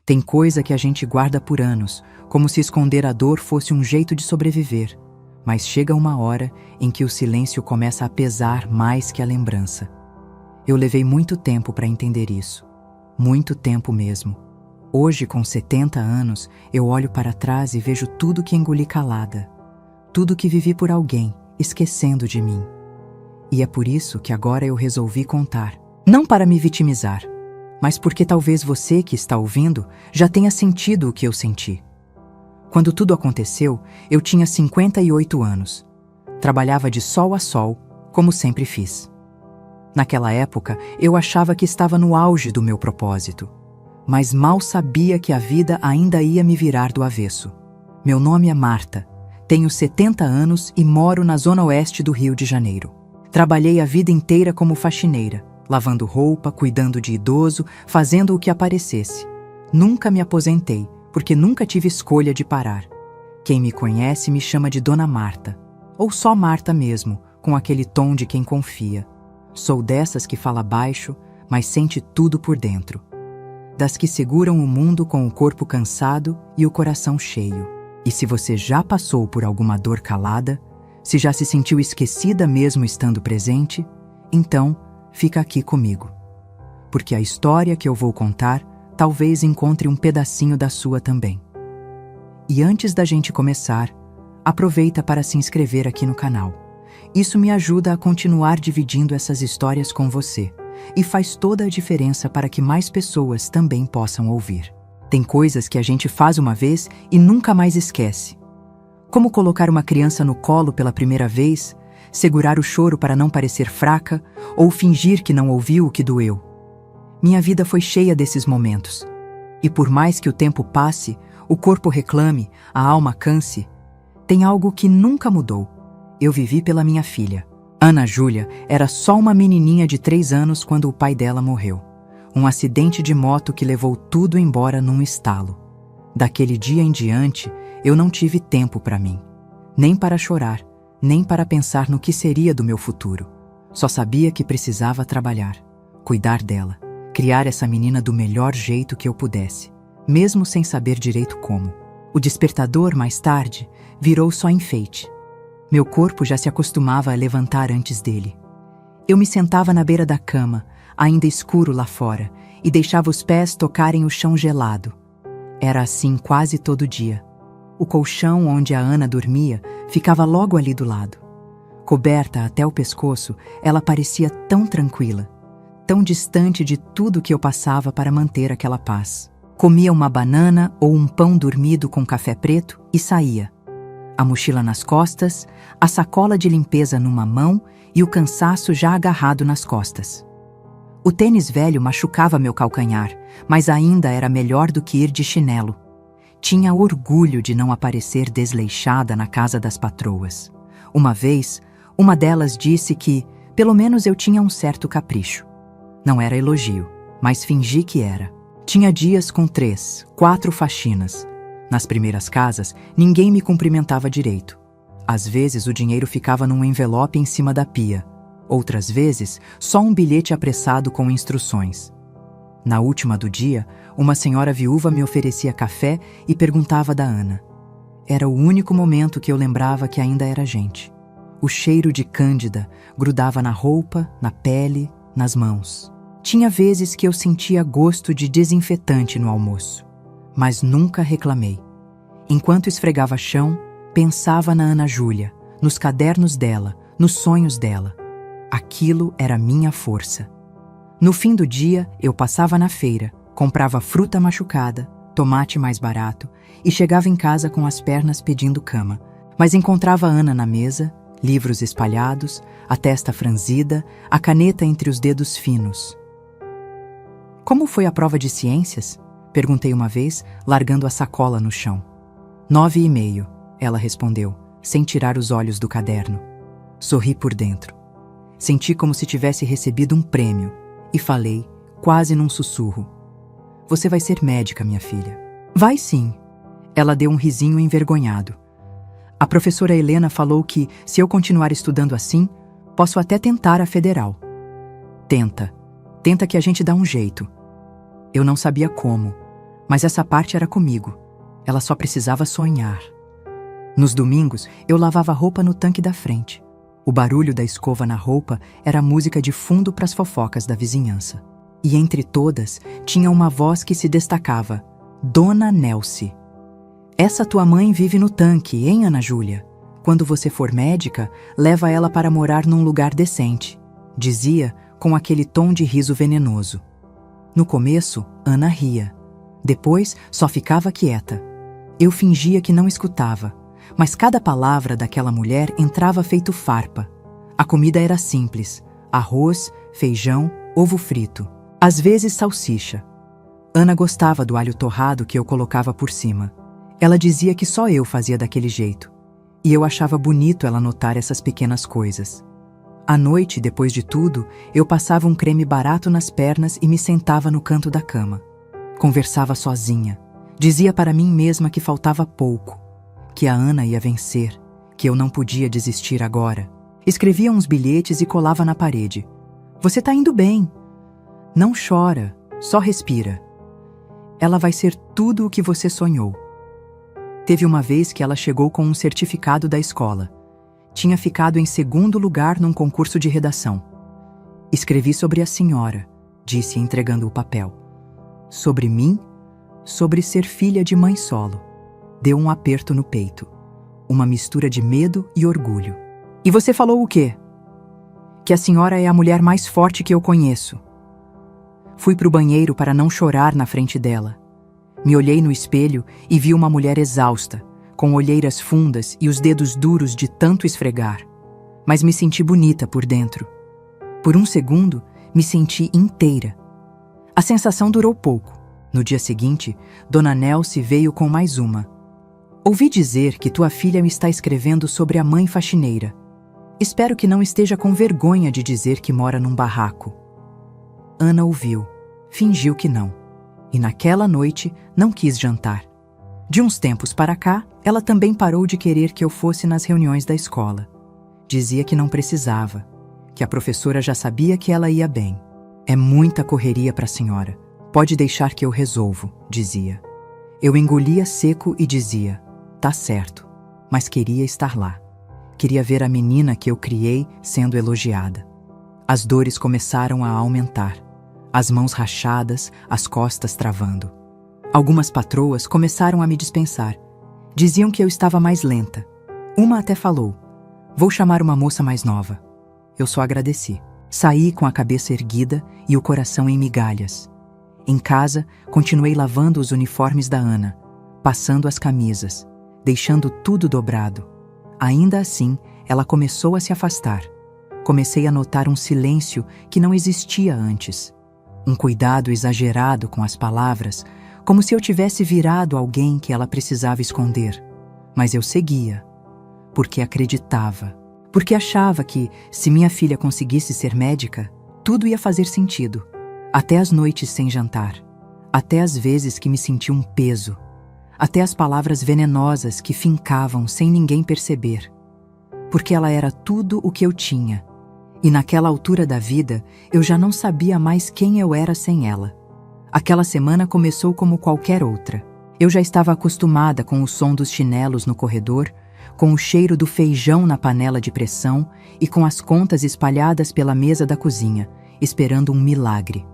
Tem coisa que a gente guarda por anos, como se esconder a dor fosse um jeito de sobreviver. Mas chega uma hora em que o silêncio começa a pesar mais que a lembrança. Eu levei muito tempo para entender isso. Muito tempo mesmo. Hoje, com 70 anos, eu olho para trás e vejo tudo que engoli calada. Tudo que vivi por alguém, esquecendo de mim. E é por isso que agora eu resolvi contar. Não para me vitimizar, mas porque talvez você que está ouvindo já tenha sentido o que eu senti. Quando tudo aconteceu, eu tinha 58 anos. Trabalhava de sol a sol, como sempre fiz. Naquela época, eu achava que estava no auge do meu propósito, mas mal sabia que a vida ainda ia me virar do avesso. Meu nome é Marta, tenho 70 anos e moro na zona oeste do Rio de Janeiro. Trabalhei a vida inteira como faxineira, lavando roupa, cuidando de idoso, fazendo o que aparecesse. Nunca me aposentei, porque nunca tive escolha de parar. Quem me conhece me chama de Dona Marta, ou só Marta mesmo, com aquele tom de quem confia. Sou dessas que fala baixo, mas sente tudo por dentro. Das que seguram o mundo com o corpo cansado e o coração cheio. E se você já passou por alguma dor calada, se já se sentiu esquecida mesmo estando presente, então fica aqui comigo. Porque a história que eu vou contar talvez encontre um pedacinho da sua também. E antes da gente começar, aproveita para se inscrever aqui no canal. Isso me ajuda a continuar dividindo essas histórias com você e faz toda a diferença para que mais pessoas também possam ouvir. Tem coisas que a gente faz uma vez e nunca mais esquece. Como colocar uma criança no colo pela primeira vez, segurar o choro para não parecer fraca ou fingir que não ouviu o que doeu. Minha vida foi cheia desses momentos. E por mais que o tempo passe, o corpo reclame, a alma canse, tem algo que nunca mudou. Eu vivi pela minha filha. Ana Júlia era só uma menininha de 3 anos quando o pai dela morreu. Um acidente de moto que levou tudo embora num estalo. Daquele dia em diante, eu não tive tempo para mim. Nem para chorar, nem para pensar no que seria do meu futuro. Só sabia que precisava trabalhar, cuidar dela, criar essa menina do melhor jeito que eu pudesse, mesmo sem saber direito como. O despertador, mais tarde, virou só enfeite. Meu corpo já se acostumava a levantar antes dele. Eu me sentava na beira da cama, ainda escuro lá fora, e deixava os pés tocarem o chão gelado. Era assim quase todo dia. O colchão onde a Ana dormia ficava logo ali do lado. Coberta até o pescoço, ela parecia tão tranquila, tão distante de tudo que eu passava para manter aquela paz. Comia uma banana ou um pão dormido com café preto e saía. A mochila nas costas, a sacola de limpeza numa mão e o cansaço já agarrado nas costas. O tênis velho machucava meu calcanhar, mas ainda era melhor do que ir de chinelo. Tinha orgulho de não aparecer desleixada na casa das patroas. Uma vez, uma delas disse que, pelo menos eu tinha um certo capricho. Não era elogio, mas fingi que era. Tinha dias com 3, 4 faxinas. Nas primeiras casas, ninguém me cumprimentava direito. Às vezes, o dinheiro ficava num envelope em cima da pia. Outras vezes, só um bilhete apressado com instruções. Na última do dia, uma senhora viúva me oferecia café e perguntava da Ana. Era o único momento que eu lembrava que ainda era gente. O cheiro de cândida grudava na roupa, na pele, nas mãos. Tinha vezes que eu sentia gosto de desinfetante no almoço, mas nunca reclamei. Enquanto esfregava chão, pensava na Ana Júlia, nos cadernos dela, nos sonhos dela. Aquilo era minha força. No fim do dia, eu passava na feira, comprava fruta machucada, tomate mais barato e chegava em casa com as pernas pedindo cama. Mas encontrava a Ana na mesa, livros espalhados, a testa franzida, a caneta entre os dedos finos. Como foi a prova de ciências? Perguntei uma vez, largando a sacola no chão. 9,5, ela respondeu, sem tirar os olhos do caderno. Sorri por dentro. Senti como se tivesse recebido um prêmio e falei, quase num sussurro. Você vai ser médica, minha filha. Vai sim. Ela deu um risinho envergonhado. A professora Helena falou que, se eu continuar estudando assim, posso até tentar a federal. Tenta que a gente dá um jeito. Eu não sabia como. Mas essa parte era comigo. Ela só precisava sonhar. Nos domingos, eu lavava roupa no tanque da frente. O barulho da escova na roupa era música de fundo para as fofocas da vizinhança. E entre todas, tinha uma voz que se destacava: Dona Nelce. Essa tua mãe vive no tanque, hein, Ana Júlia? Quando você for médica, leva ela para morar num lugar decente, dizia com aquele tom de riso venenoso. No começo, Ana ria. Depois, só ficava quieta. Eu fingia que não escutava, mas cada palavra daquela mulher entrava feito farpa. A comida era simples: arroz, feijão, ovo frito. Às vezes salsicha. Ana gostava do alho torrado que eu colocava por cima. Ela dizia que só eu fazia daquele jeito. E eu achava bonito ela notar essas pequenas coisas. À noite, depois de tudo, eu passava um creme barato nas pernas e me sentava no canto da cama. Conversava sozinha. Dizia para mim mesma que faltava pouco, que a Ana ia vencer, que eu não podia desistir agora. Escrevia uns bilhetes e colava na parede. Você tá indo bem. Não chora, só respira. Ela vai ser tudo o que você sonhou. Teve uma vez que ela chegou com um certificado da escola. Tinha ficado em segundo lugar num concurso de redação. Escrevi sobre a senhora, disse entregando o papel. Sobre mim, sobre ser filha de mãe solo. Deu um aperto no peito. Uma mistura de medo e orgulho. E você falou o quê? Que a senhora é a mulher mais forte que eu conheço. Fui pro banheiro para não chorar na frente dela. Me olhei no espelho e vi uma mulher exausta, com olheiras fundas e os dedos duros de tanto esfregar. Mas me senti bonita por dentro. Por um segundo, me senti inteira. A sensação durou pouco. No dia seguinte, Dona Nelce veio com mais uma. Ouvi dizer que tua filha me está escrevendo sobre a mãe faxineira. Espero que não esteja com vergonha de dizer que mora num barraco. Ana ouviu, fingiu que não. E naquela noite não quis jantar. De uns tempos para cá, ela também parou de querer que eu fosse nas reuniões da escola. Dizia que não precisava, que a professora já sabia que ela ia bem. É muita correria para a senhora. Pode deixar que eu resolvo, dizia. Eu engolia seco e dizia, tá certo, mas queria estar lá. Queria ver a menina que eu criei sendo elogiada. As dores começaram a aumentar. As mãos rachadas, as costas travando. Algumas patroas começaram a me dispensar. Diziam que eu estava mais lenta. Uma até falou, vou chamar uma moça mais nova. Eu só agradeci. Saí com a cabeça erguida e o coração em migalhas. Em casa, continuei lavando os uniformes da Ana, passando as camisas, deixando tudo dobrado. Ainda assim, ela começou a se afastar. Comecei a notar um silêncio que não existia antes. Um cuidado exagerado com as palavras, como se eu tivesse virado alguém que ela precisava esconder. Mas eu seguia, porque acreditava, porque achava que, se minha filha conseguisse ser médica, tudo ia fazer sentido. Até as noites sem jantar, até as vezes que me senti um peso, até as palavras venenosas que fincavam sem ninguém perceber. Porque ela era tudo o que eu tinha. E naquela altura da vida, eu já não sabia mais quem eu era sem ela. Aquela semana começou como qualquer outra. Eu já estava acostumada com o som dos chinelos no corredor, com o cheiro do feijão na panela de pressão e com as contas espalhadas pela mesa da cozinha, esperando um milagre.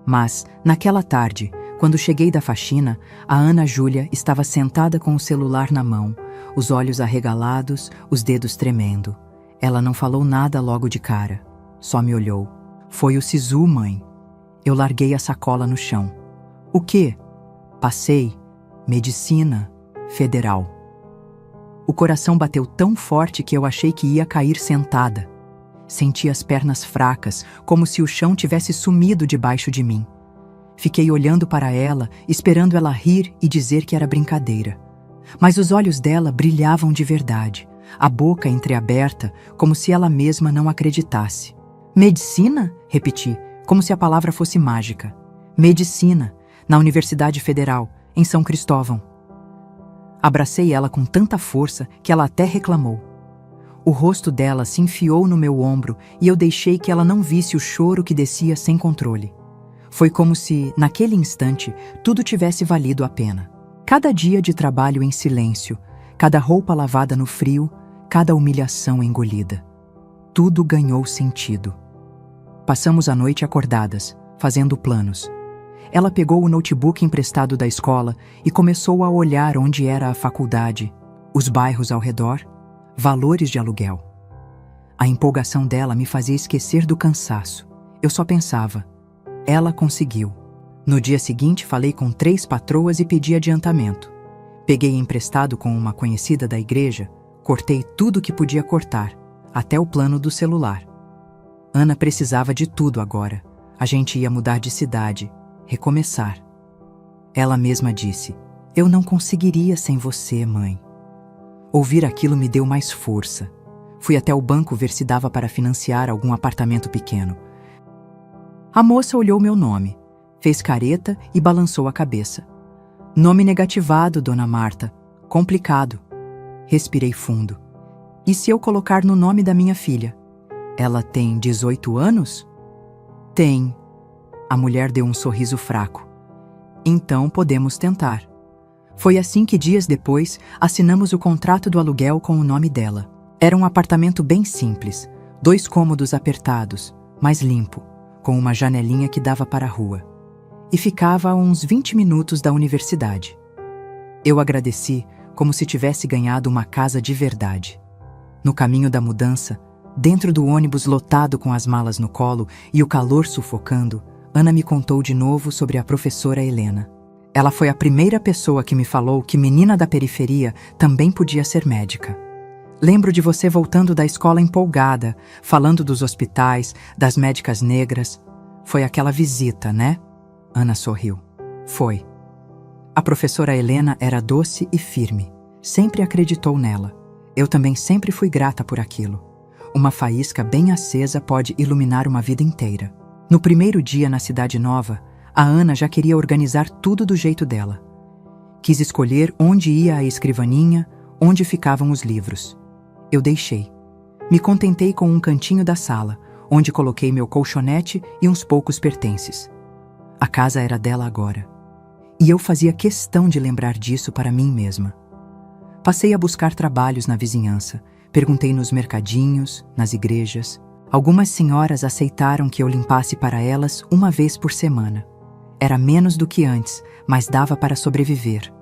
Mas, naquela tarde, quando cheguei da faxina, a Ana Júlia estava sentada com o celular na mão, os olhos arregalados, os dedos tremendo. Ela não falou nada logo de cara, só me olhou. Foi o Sisu, mãe. Eu larguei a sacola no chão. O quê? Passei. Medicina Federal. O coração bateu tão forte que eu achei que ia cair sentada. Senti as pernas fracas, como se o chão tivesse sumido debaixo de mim. Fiquei olhando para ela, esperando ela rir e dizer que era brincadeira. Mas os olhos dela brilhavam de verdade. A boca entreaberta, como se ela mesma não acreditasse. Medicina? Repeti, como se a palavra fosse mágica. Medicina, na Universidade Federal, em São Cristóvão. Abracei ela com tanta força que ela até reclamou. O rosto dela se enfiou no meu ombro e eu deixei que ela não visse o choro que descia sem controle. Foi como se, naquele instante, tudo tivesse valido a pena. Cada dia de trabalho em silêncio, cada roupa lavada no frio, cada humilhação engolida. Tudo ganhou sentido. Passamos a noite acordadas, fazendo planos. Ela pegou o notebook emprestado da escola e começou a olhar onde era a faculdade, os bairros ao redor, valores de aluguel. A empolgação dela me fazia esquecer do cansaço. Eu só pensava, ela conseguiu. No dia seguinte, falei com 3 patroas e pedi adiantamento. Peguei emprestado com uma conhecida da igreja, cortei tudo que podia cortar, até o plano do celular. Ana precisava de tudo agora. A gente ia mudar de cidade, recomeçar. Ela mesma disse, eu não conseguiria sem você, mãe. Ouvir aquilo me deu mais força. Fui até o banco ver se dava para financiar algum apartamento pequeno. A moça olhou meu nome, fez careta e balançou a cabeça. Nome negativado, dona Marta. Complicado. Respirei fundo. E se eu colocar no nome da minha filha? Ela tem 18 anos? Tem. A mulher deu um sorriso fraco. Então podemos tentar. Foi assim que dias depois assinamos o contrato do aluguel com o nome dela. Era um apartamento bem simples, 2 cômodos apertados, mas limpo, com uma janelinha que dava para a rua. E ficava a uns 20 minutos da universidade. Eu agradeci como se tivesse ganhado uma casa de verdade. No caminho da mudança, dentro do ônibus lotado com as malas no colo e o calor sufocando, Ana me contou de novo sobre a professora Helena. Ela foi a primeira pessoa que me falou que menina da periferia também podia ser médica. Lembro de você voltando da escola empolgada, falando dos hospitais, das médicas negras. Foi aquela visita, né? Ana sorriu. Foi. A professora Helena era doce e firme. Sempre acreditou nela. Eu também sempre fui grata por aquilo. Uma faísca bem acesa pode iluminar uma vida inteira. No primeiro dia na Cidade Nova, a Ana já queria organizar tudo do jeito dela. Quis escolher onde ia a escrivaninha, onde ficavam os livros. Eu deixei. Me contentei com um cantinho da sala, onde coloquei meu colchonete e uns poucos pertences. A casa era dela agora. E eu fazia questão de lembrar disso para mim mesma. Passei a buscar trabalhos na vizinhança. Perguntei nos mercadinhos, nas igrejas. Algumas senhoras aceitaram que eu limpasse para elas uma vez por semana. Era menos do que antes, mas dava para sobreviver.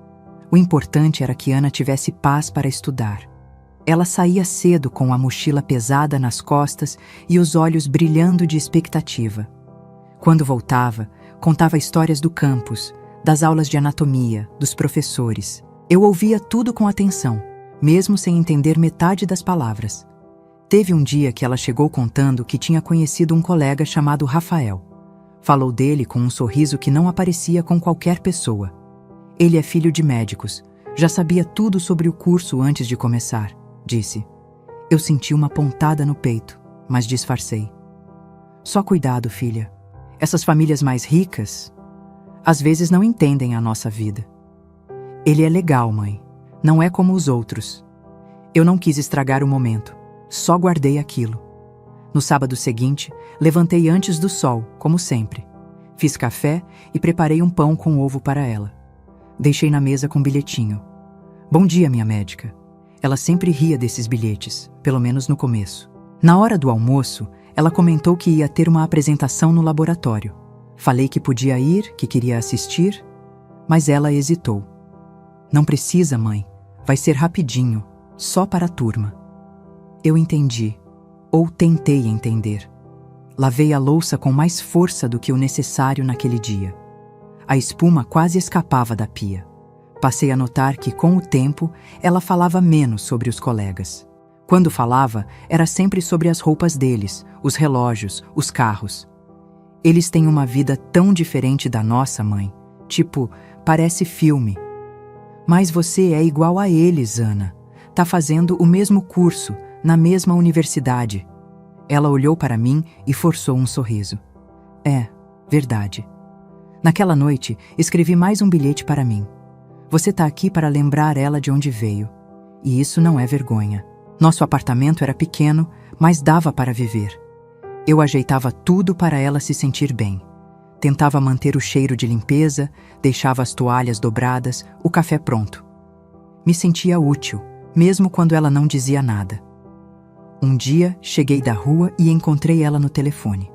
O importante era que Ana tivesse paz para estudar. Ela saía cedo com a mochila pesada nas costas e os olhos brilhando de expectativa. Quando voltava, contava histórias do campus, das aulas de anatomia, dos professores. Eu ouvia tudo com atenção, mesmo sem entender metade das palavras. Teve um dia que ela chegou contando que tinha conhecido um colega chamado Rafael. Falou dele com um sorriso que não aparecia com qualquer pessoa. Ele é filho de médicos. Já sabia tudo sobre o curso antes de começar, disse. Eu senti uma pontada no peito, mas disfarcei. Só cuidado, filha. Essas famílias mais ricas, às vezes não entendem a nossa vida. Ele é legal, mãe. Não é como os outros. Eu não quis estragar o momento. Só guardei aquilo. No sábado seguinte, levantei antes do sol, como sempre. Fiz café e preparei um pão com ovo para ela. Deixei na mesa com um bilhetinho. Bom dia, minha médica. Ela sempre ria desses bilhetes, pelo menos no começo. Na hora do almoço, ela comentou que ia ter uma apresentação no laboratório. Falei que podia ir, que queria assistir, mas ela hesitou. Não precisa, mãe. Vai ser rapidinho, só para a turma. Eu entendi, ou tentei entender. Lavei a louça com mais força do que o necessário naquele dia. A espuma quase escapava da pia. Passei a notar que, com o tempo, ela falava menos sobre os colegas. Quando falava, era sempre sobre as roupas deles, os relógios, os carros. Eles têm uma vida tão diferente da nossa, mãe. Tipo, parece filme. Mas você é igual a eles, Ana. Tá fazendo o mesmo curso, na mesma universidade. Ela olhou para mim e forçou um sorriso. É, verdade. Naquela noite, escrevi mais um bilhete para mim. Você tá aqui para lembrar ela de onde veio. E isso não é vergonha. Nosso apartamento era pequeno, mas dava para viver. Eu ajeitava tudo para ela se sentir bem. Tentava manter o cheiro de limpeza, deixava as toalhas dobradas, o café pronto. Me sentia útil, mesmo quando ela não dizia nada. Um dia, cheguei da rua e encontrei ela no telefone.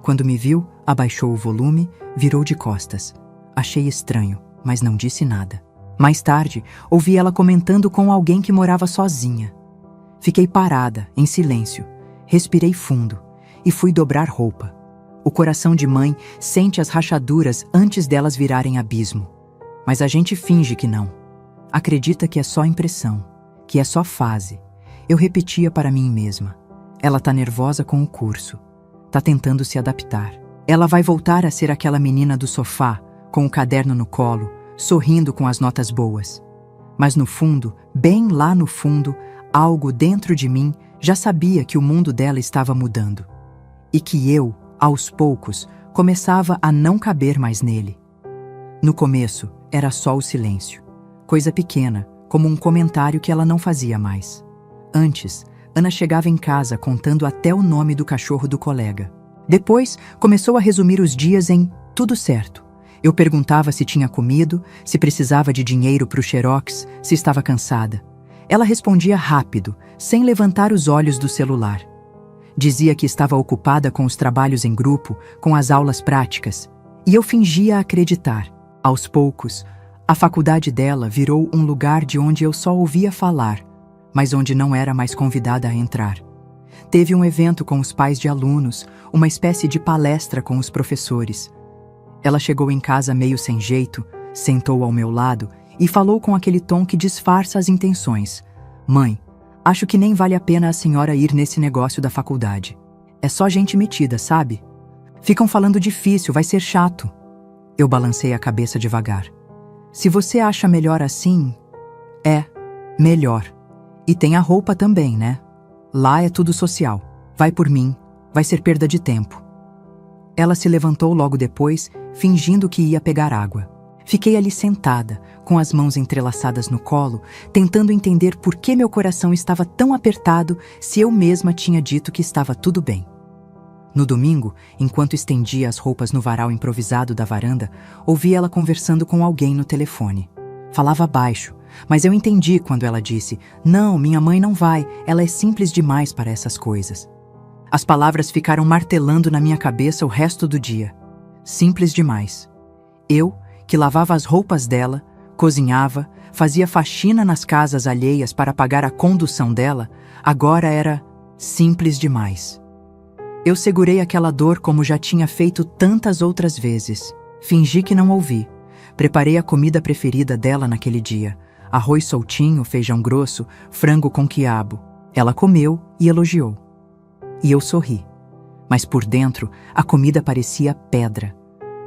Quando me viu, abaixou o volume, virou de costas. Achei estranho, mas não disse nada. Mais tarde, ouvi ela comentando com alguém que morava sozinha. Fiquei parada, em silêncio. Respirei fundo e fui dobrar roupa. O coração de mãe sente as rachaduras antes delas virarem abismo. Mas a gente finge que não. Acredita que é só impressão, que é só fase. Eu repetia para mim mesma. Ela tá nervosa com o curso. Tá tentando se adaptar. Ela vai voltar a ser aquela menina do sofá, com o caderno no colo, sorrindo com as notas boas. Mas no fundo, bem lá no fundo, algo dentro de mim já sabia que o mundo dela estava mudando. E que eu, aos poucos, começava a não caber mais nele. No começo, era só o silêncio. Coisa pequena, como um comentário que ela não fazia mais. Antes, Ana chegava em casa contando até o nome do cachorro do colega. Depois, começou a resumir os dias em tudo certo. Eu perguntava se tinha comido, se precisava de dinheiro para o xerox, se estava cansada. Ela respondia rápido, sem levantar os olhos do celular. Dizia que estava ocupada com os trabalhos em grupo, com as aulas práticas, e eu fingia acreditar. Aos poucos, a faculdade dela virou um lugar de onde eu só ouvia falar, mas onde não era mais convidada a entrar. Teve um evento com os pais de alunos, uma espécie de palestra com os professores. Ela chegou em casa meio sem jeito, sentou ao meu lado e falou com aquele tom que disfarça as intenções. Mãe, acho que nem vale a pena a senhora ir nesse negócio da faculdade. É só gente metida, sabe? Ficam falando difícil, vai ser chato. Eu balancei a cabeça devagar. Se você acha melhor assim, é melhor. E tem a roupa também, né? Lá é tudo social. Vai por mim, vai ser perda de tempo. Ela se levantou logo depois, fingindo que ia pegar água. Fiquei ali sentada, com as mãos entrelaçadas no colo, tentando entender por que meu coração estava tão apertado se eu mesma tinha dito que estava tudo bem. No domingo, enquanto estendia as roupas no varal improvisado da varanda, ouvi ela conversando com alguém no telefone. Falava baixo, mas eu entendi quando ela disse: "Não, minha mãe não vai, ela é simples demais para essas coisas." As palavras ficaram martelando na minha cabeça o resto do dia. Simples demais. Eu, que lavava as roupas dela, cozinhava, fazia faxina nas casas alheias para pagar a condução dela, agora era simples demais. Eu segurei aquela dor como já tinha feito tantas outras vezes. Fingi que não ouvi. Preparei a comida preferida dela naquele dia. Arroz soltinho, feijão grosso, frango com quiabo. Ela comeu e elogiou. E eu sorri. Mas por dentro, a comida parecia pedra.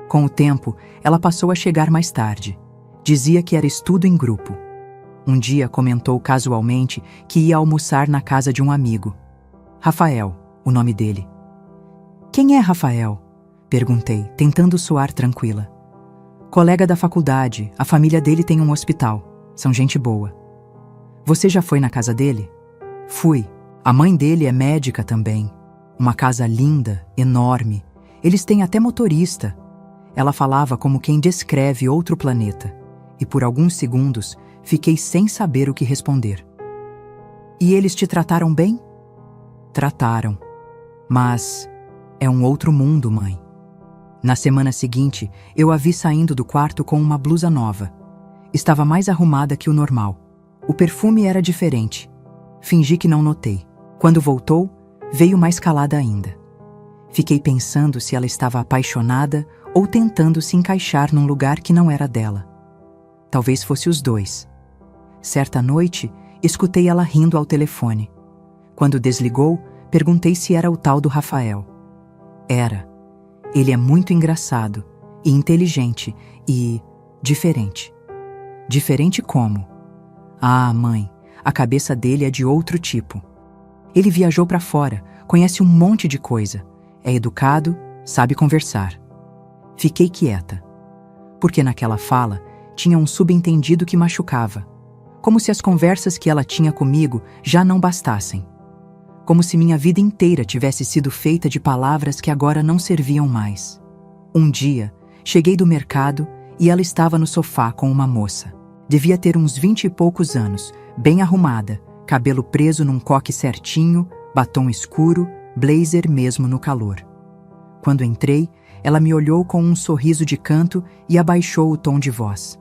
Com o tempo, ela passou a chegar mais tarde. Dizia que era estudo em grupo. Um dia comentou casualmente que ia almoçar na casa de um amigo. Rafael, o nome dele. "Quem é Rafael?" perguntei, tentando soar tranquila. "Colega da faculdade, a família dele tem um hospital. São gente boa." "Você já foi na casa dele?" "Fui. A mãe dele é médica também. Uma casa linda, enorme. Eles têm até motorista." Ela falava como quem descreve outro planeta, e por alguns segundos fiquei sem saber o que responder. "E eles te trataram bem?" "Trataram. Mas é um outro mundo, mãe." Na semana seguinte, eu a vi saindo do quarto com uma blusa nova. Estava mais arrumada que o normal. O perfume era diferente. Fingi que não notei. Quando voltou, veio mais calada ainda. Fiquei pensando se ela estava apaixonada ou tentando se encaixar num lugar que não era dela. Talvez fosse os dois. Certa noite, escutei ela rindo ao telefone. Quando desligou, perguntei se era o tal do Rafael. Era. Ele é muito engraçado, e inteligente, e diferente. Diferente como? Ah, mãe, a cabeça dele é de outro tipo. Ele viajou para fora, conhece um monte de coisa, é educado, sabe conversar. Fiquei quieta, porque naquela fala tinha um subentendido que machucava, como se as conversas que ela tinha comigo já não bastassem. Como se minha vida inteira tivesse sido feita de palavras que agora não serviam mais. Um dia, cheguei do mercado e ela estava no sofá com uma moça. Devia ter uns 20 e poucos anos, bem arrumada, cabelo preso num coque certinho, batom escuro, blazer mesmo no calor. Quando entrei, ela me olhou com um sorriso de canto e abaixou o tom de voz.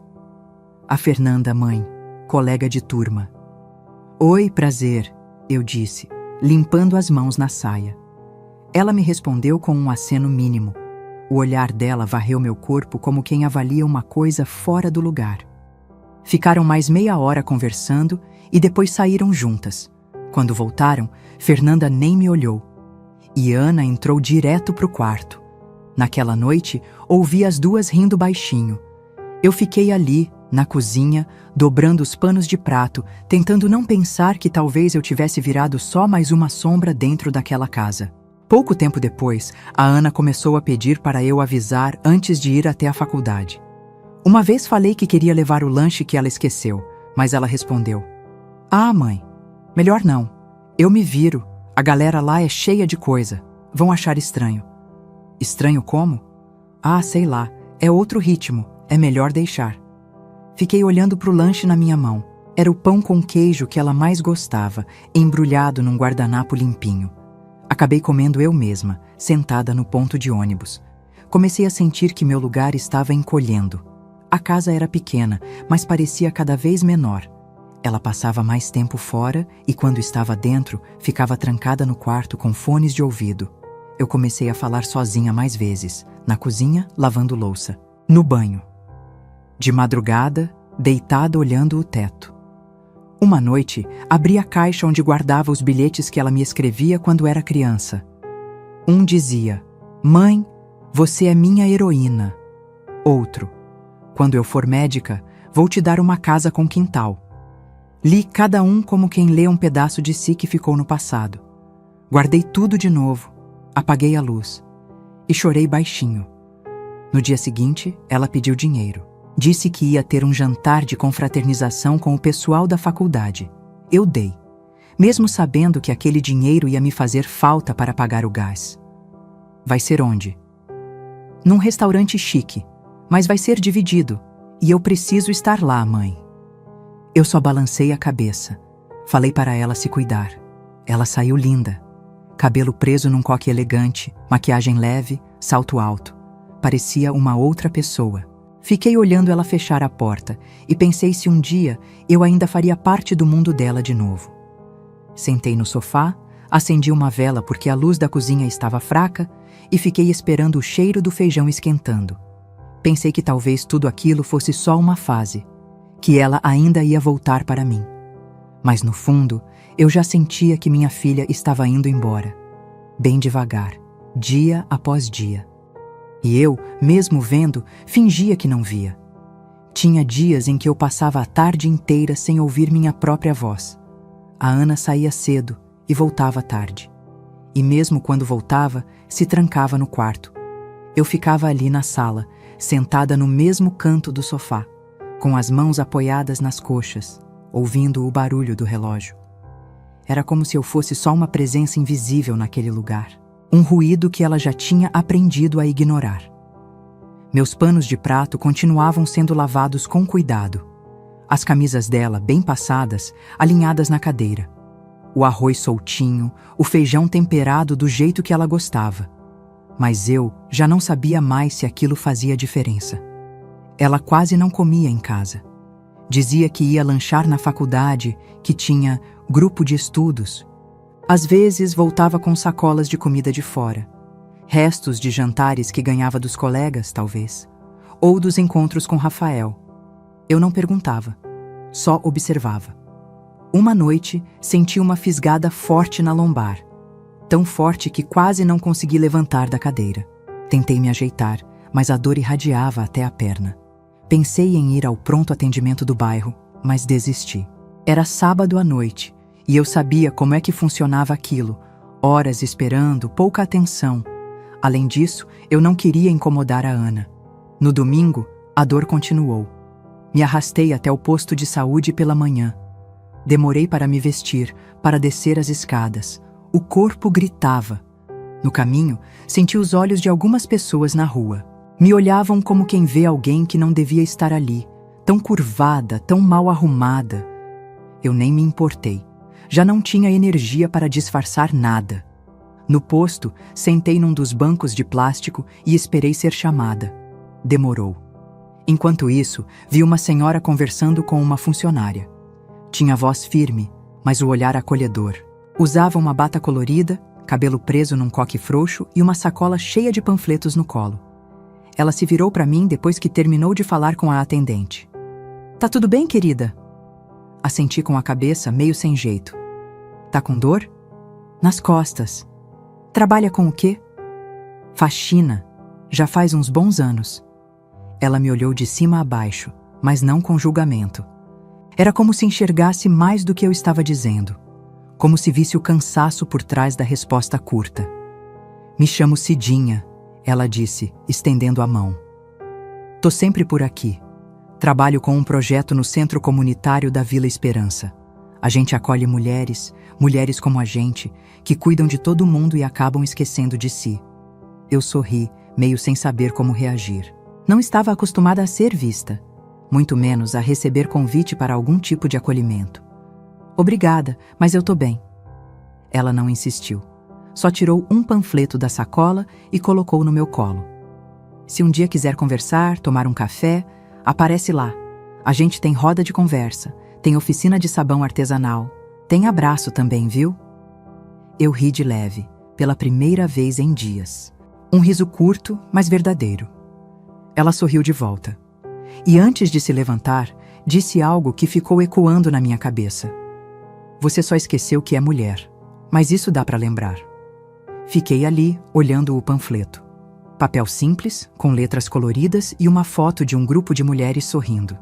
A Fernanda, mãe, colega de turma. Oi, prazer, eu disse, limpando as mãos na saia. Ela me respondeu com um aceno mínimo. O olhar dela varreu meu corpo como quem avalia uma coisa fora do lugar. Ficaram mais meia hora conversando e depois saíram juntas. Quando voltaram, Fernanda nem me olhou. E Ana entrou direto pro quarto. Naquela noite, ouvi as duas rindo baixinho. Eu fiquei ali, na cozinha, dobrando os panos de prato, tentando não pensar que talvez eu tivesse virado só mais uma sombra dentro daquela casa. Pouco tempo depois, a Ana começou a pedir para eu avisar antes de ir até a faculdade. Uma vez falei que queria levar o lanche que ela esqueceu, mas ela respondeu: "Ah, mãe, melhor não. Eu me viro. A galera lá é cheia de coisa. Vão achar estranho." Estranho como? Ah, sei lá. É outro ritmo. É melhor deixar. Fiquei olhando para o lanche na minha mão. Era o pão com queijo que ela mais gostava, embrulhado num guardanapo limpinho. Acabei comendo eu mesma, sentada no ponto de ônibus. Comecei a sentir que meu lugar estava encolhendo. A casa era pequena, mas parecia cada vez menor. Ela passava mais tempo fora e, quando estava dentro, ficava trancada no quarto com fones de ouvido. Eu comecei a falar sozinha mais vezes, na cozinha, lavando louça, no banho. De madrugada, deitada olhando o teto. Uma noite, abri a caixa onde guardava os bilhetes que ela me escrevia quando era criança. Um dizia: "Mãe, você é minha heroína." Outro: "Quando eu for médica, vou te dar uma casa com quintal." Li cada um como quem lê um pedaço de si que ficou no passado. Guardei tudo de novo, apaguei a luz e chorei baixinho. No dia seguinte, ela pediu dinheiro. Disse que ia ter um jantar de confraternização com o pessoal da faculdade. Eu dei, mesmo sabendo que aquele dinheiro ia me fazer falta para pagar o gás. Vai ser onde? Num restaurante chique, mas vai ser dividido, e eu preciso estar lá, mãe. Eu só balancei a cabeça. Falei para ela se cuidar. Ela saiu linda. Cabelo preso num coque elegante, maquiagem leve, salto alto. Parecia uma outra pessoa. Fiquei olhando ela fechar a porta e pensei se um dia eu ainda faria parte do mundo dela de novo. Sentei no sofá, acendi uma vela porque a luz da cozinha estava fraca e fiquei esperando o cheiro do feijão esquentando. Pensei que talvez tudo aquilo fosse só uma fase, que ela ainda ia voltar para mim. Mas no fundo, eu já sentia que minha filha estava indo embora, bem devagar, dia após dia. E eu, mesmo vendo, fingia que não via. Tinha dias em que eu passava a tarde inteira sem ouvir minha própria voz. A Ana saía cedo e voltava tarde. E mesmo quando voltava, se trancava no quarto. Eu ficava ali na sala, sentada no mesmo canto do sofá, com as mãos apoiadas nas coxas, ouvindo o barulho do relógio. Era como se eu fosse só uma presença invisível naquele lugar. Um ruído que ela já tinha aprendido a ignorar. Meus panos de prato continuavam sendo lavados com cuidado. As camisas dela, bem passadas, alinhadas na cadeira. O arroz soltinho, o feijão temperado do jeito que ela gostava. Mas eu já não sabia mais se aquilo fazia diferença. Ela quase não comia em casa. Dizia que ia lanchar na faculdade, que tinha grupo de estudos. Às vezes voltava com sacolas de comida de fora. Restos de jantares que ganhava dos colegas, talvez. Ou dos encontros com Rafael. Eu não perguntava, só observava. Uma noite, senti uma fisgada forte na lombar. Tão forte que quase não consegui levantar da cadeira. Tentei me ajeitar, mas a dor irradiava até a perna. Pensei em ir ao pronto atendimento do bairro, mas desisti. Era sábado à noite. E eu sabia como é que funcionava aquilo, horas esperando, pouca atenção. Além disso, eu não queria incomodar a Ana. No domingo, a dor continuou. Me arrastei até o posto de saúde pela manhã. Demorei para me vestir, para descer as escadas. O corpo gritava. No caminho, senti os olhos de algumas pessoas na rua. Me olhavam como quem vê alguém que não devia estar ali, tão curvada, tão mal arrumada. Eu nem me importei. Já não tinha energia para disfarçar nada. No posto, sentei num dos bancos de plástico e esperei ser chamada. Demorou. Enquanto isso, vi uma senhora conversando com uma funcionária. Tinha a voz firme, mas o olhar acolhedor. Usava uma bata colorida, cabelo preso num coque frouxo e uma sacola cheia de panfletos no colo. Ela se virou para mim depois que terminou de falar com a atendente. "Tá tudo bem, querida?" Assenti com a cabeça, meio sem jeito. "Tá com dor?" "Nas costas." "Trabalha com o quê?" "Faxina. Já faz uns bons anos." Ela me olhou de cima a baixo, mas não com julgamento. Era como se enxergasse mais do que eu estava dizendo. Como se visse o cansaço por trás da resposta curta. "Me chamo Cidinha", ela disse, estendendo a mão. "Tô sempre por aqui. Trabalho com um projeto no Centro Comunitário da Vila Esperança. A gente acolhe mulheres como a gente, que cuidam de todo mundo e acabam esquecendo de si." Eu sorri, meio sem saber como reagir. Não estava acostumada a ser vista, muito menos a receber convite para algum tipo de acolhimento. "Obrigada, mas eu tô bem." Ela não insistiu. Só tirou um panfleto da sacola e colocou no meu colo. "Se um dia quiser conversar, tomar um café, aparece lá. A gente tem roda de conversa, tem oficina de sabão artesanal, tem abraço também, viu?" Eu ri de leve, pela primeira vez em dias. Um riso curto, mas verdadeiro. Ela sorriu de volta. E antes de se levantar, disse algo que ficou ecoando na minha cabeça. "Você só esqueceu que é mulher, mas isso dá para lembrar." Fiquei ali, olhando o panfleto. Papel simples, com letras coloridas e uma foto de um grupo de mulheres sorrindo.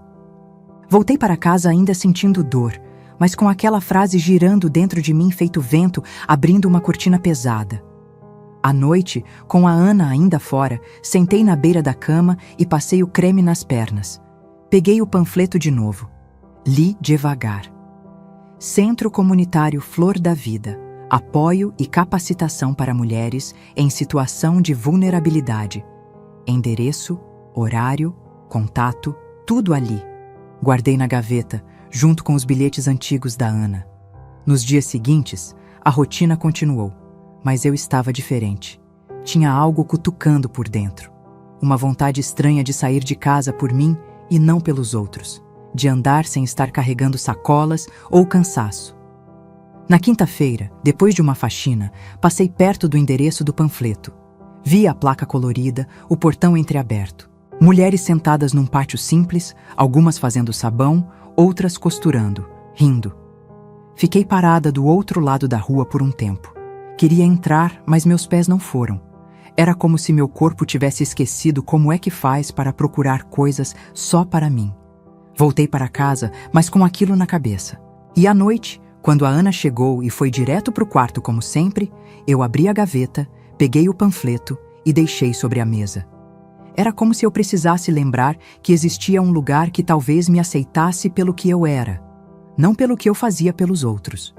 Voltei para casa ainda sentindo dor, mas com aquela frase girando dentro de mim feito vento, abrindo uma cortina pesada. À noite, com a Ana ainda fora, sentei na beira da cama e passei o creme nas pernas. Peguei o panfleto de novo. Li devagar. Centro Comunitário Flor da Vida. Apoio e capacitação para mulheres em situação de vulnerabilidade. Endereço, horário, contato, tudo ali. Guardei na gaveta, junto com os bilhetes antigos da Ana. Nos dias seguintes, a rotina continuou. Mas eu estava diferente. Tinha algo cutucando por dentro. Uma vontade estranha de sair de casa por mim e não pelos outros. De andar sem estar carregando sacolas ou cansaço. Na quinta-feira, depois de uma faxina, passei perto do endereço do panfleto. Vi a placa colorida, o portão entreaberto. Mulheres sentadas num pátio simples, algumas fazendo sabão, outras costurando, rindo. Fiquei parada do outro lado da rua por um tempo. Queria entrar, mas meus pés não foram. Era como se meu corpo tivesse esquecido como é que faz para procurar coisas só para mim. Voltei para casa, mas com aquilo na cabeça. E à noite, quando a Ana chegou e foi direto para o quarto como sempre, eu abri a gaveta, peguei o panfleto e deixei sobre a mesa. Era como se eu precisasse lembrar que existia um lugar que talvez me aceitasse pelo que eu era, não pelo que eu fazia pelos outros.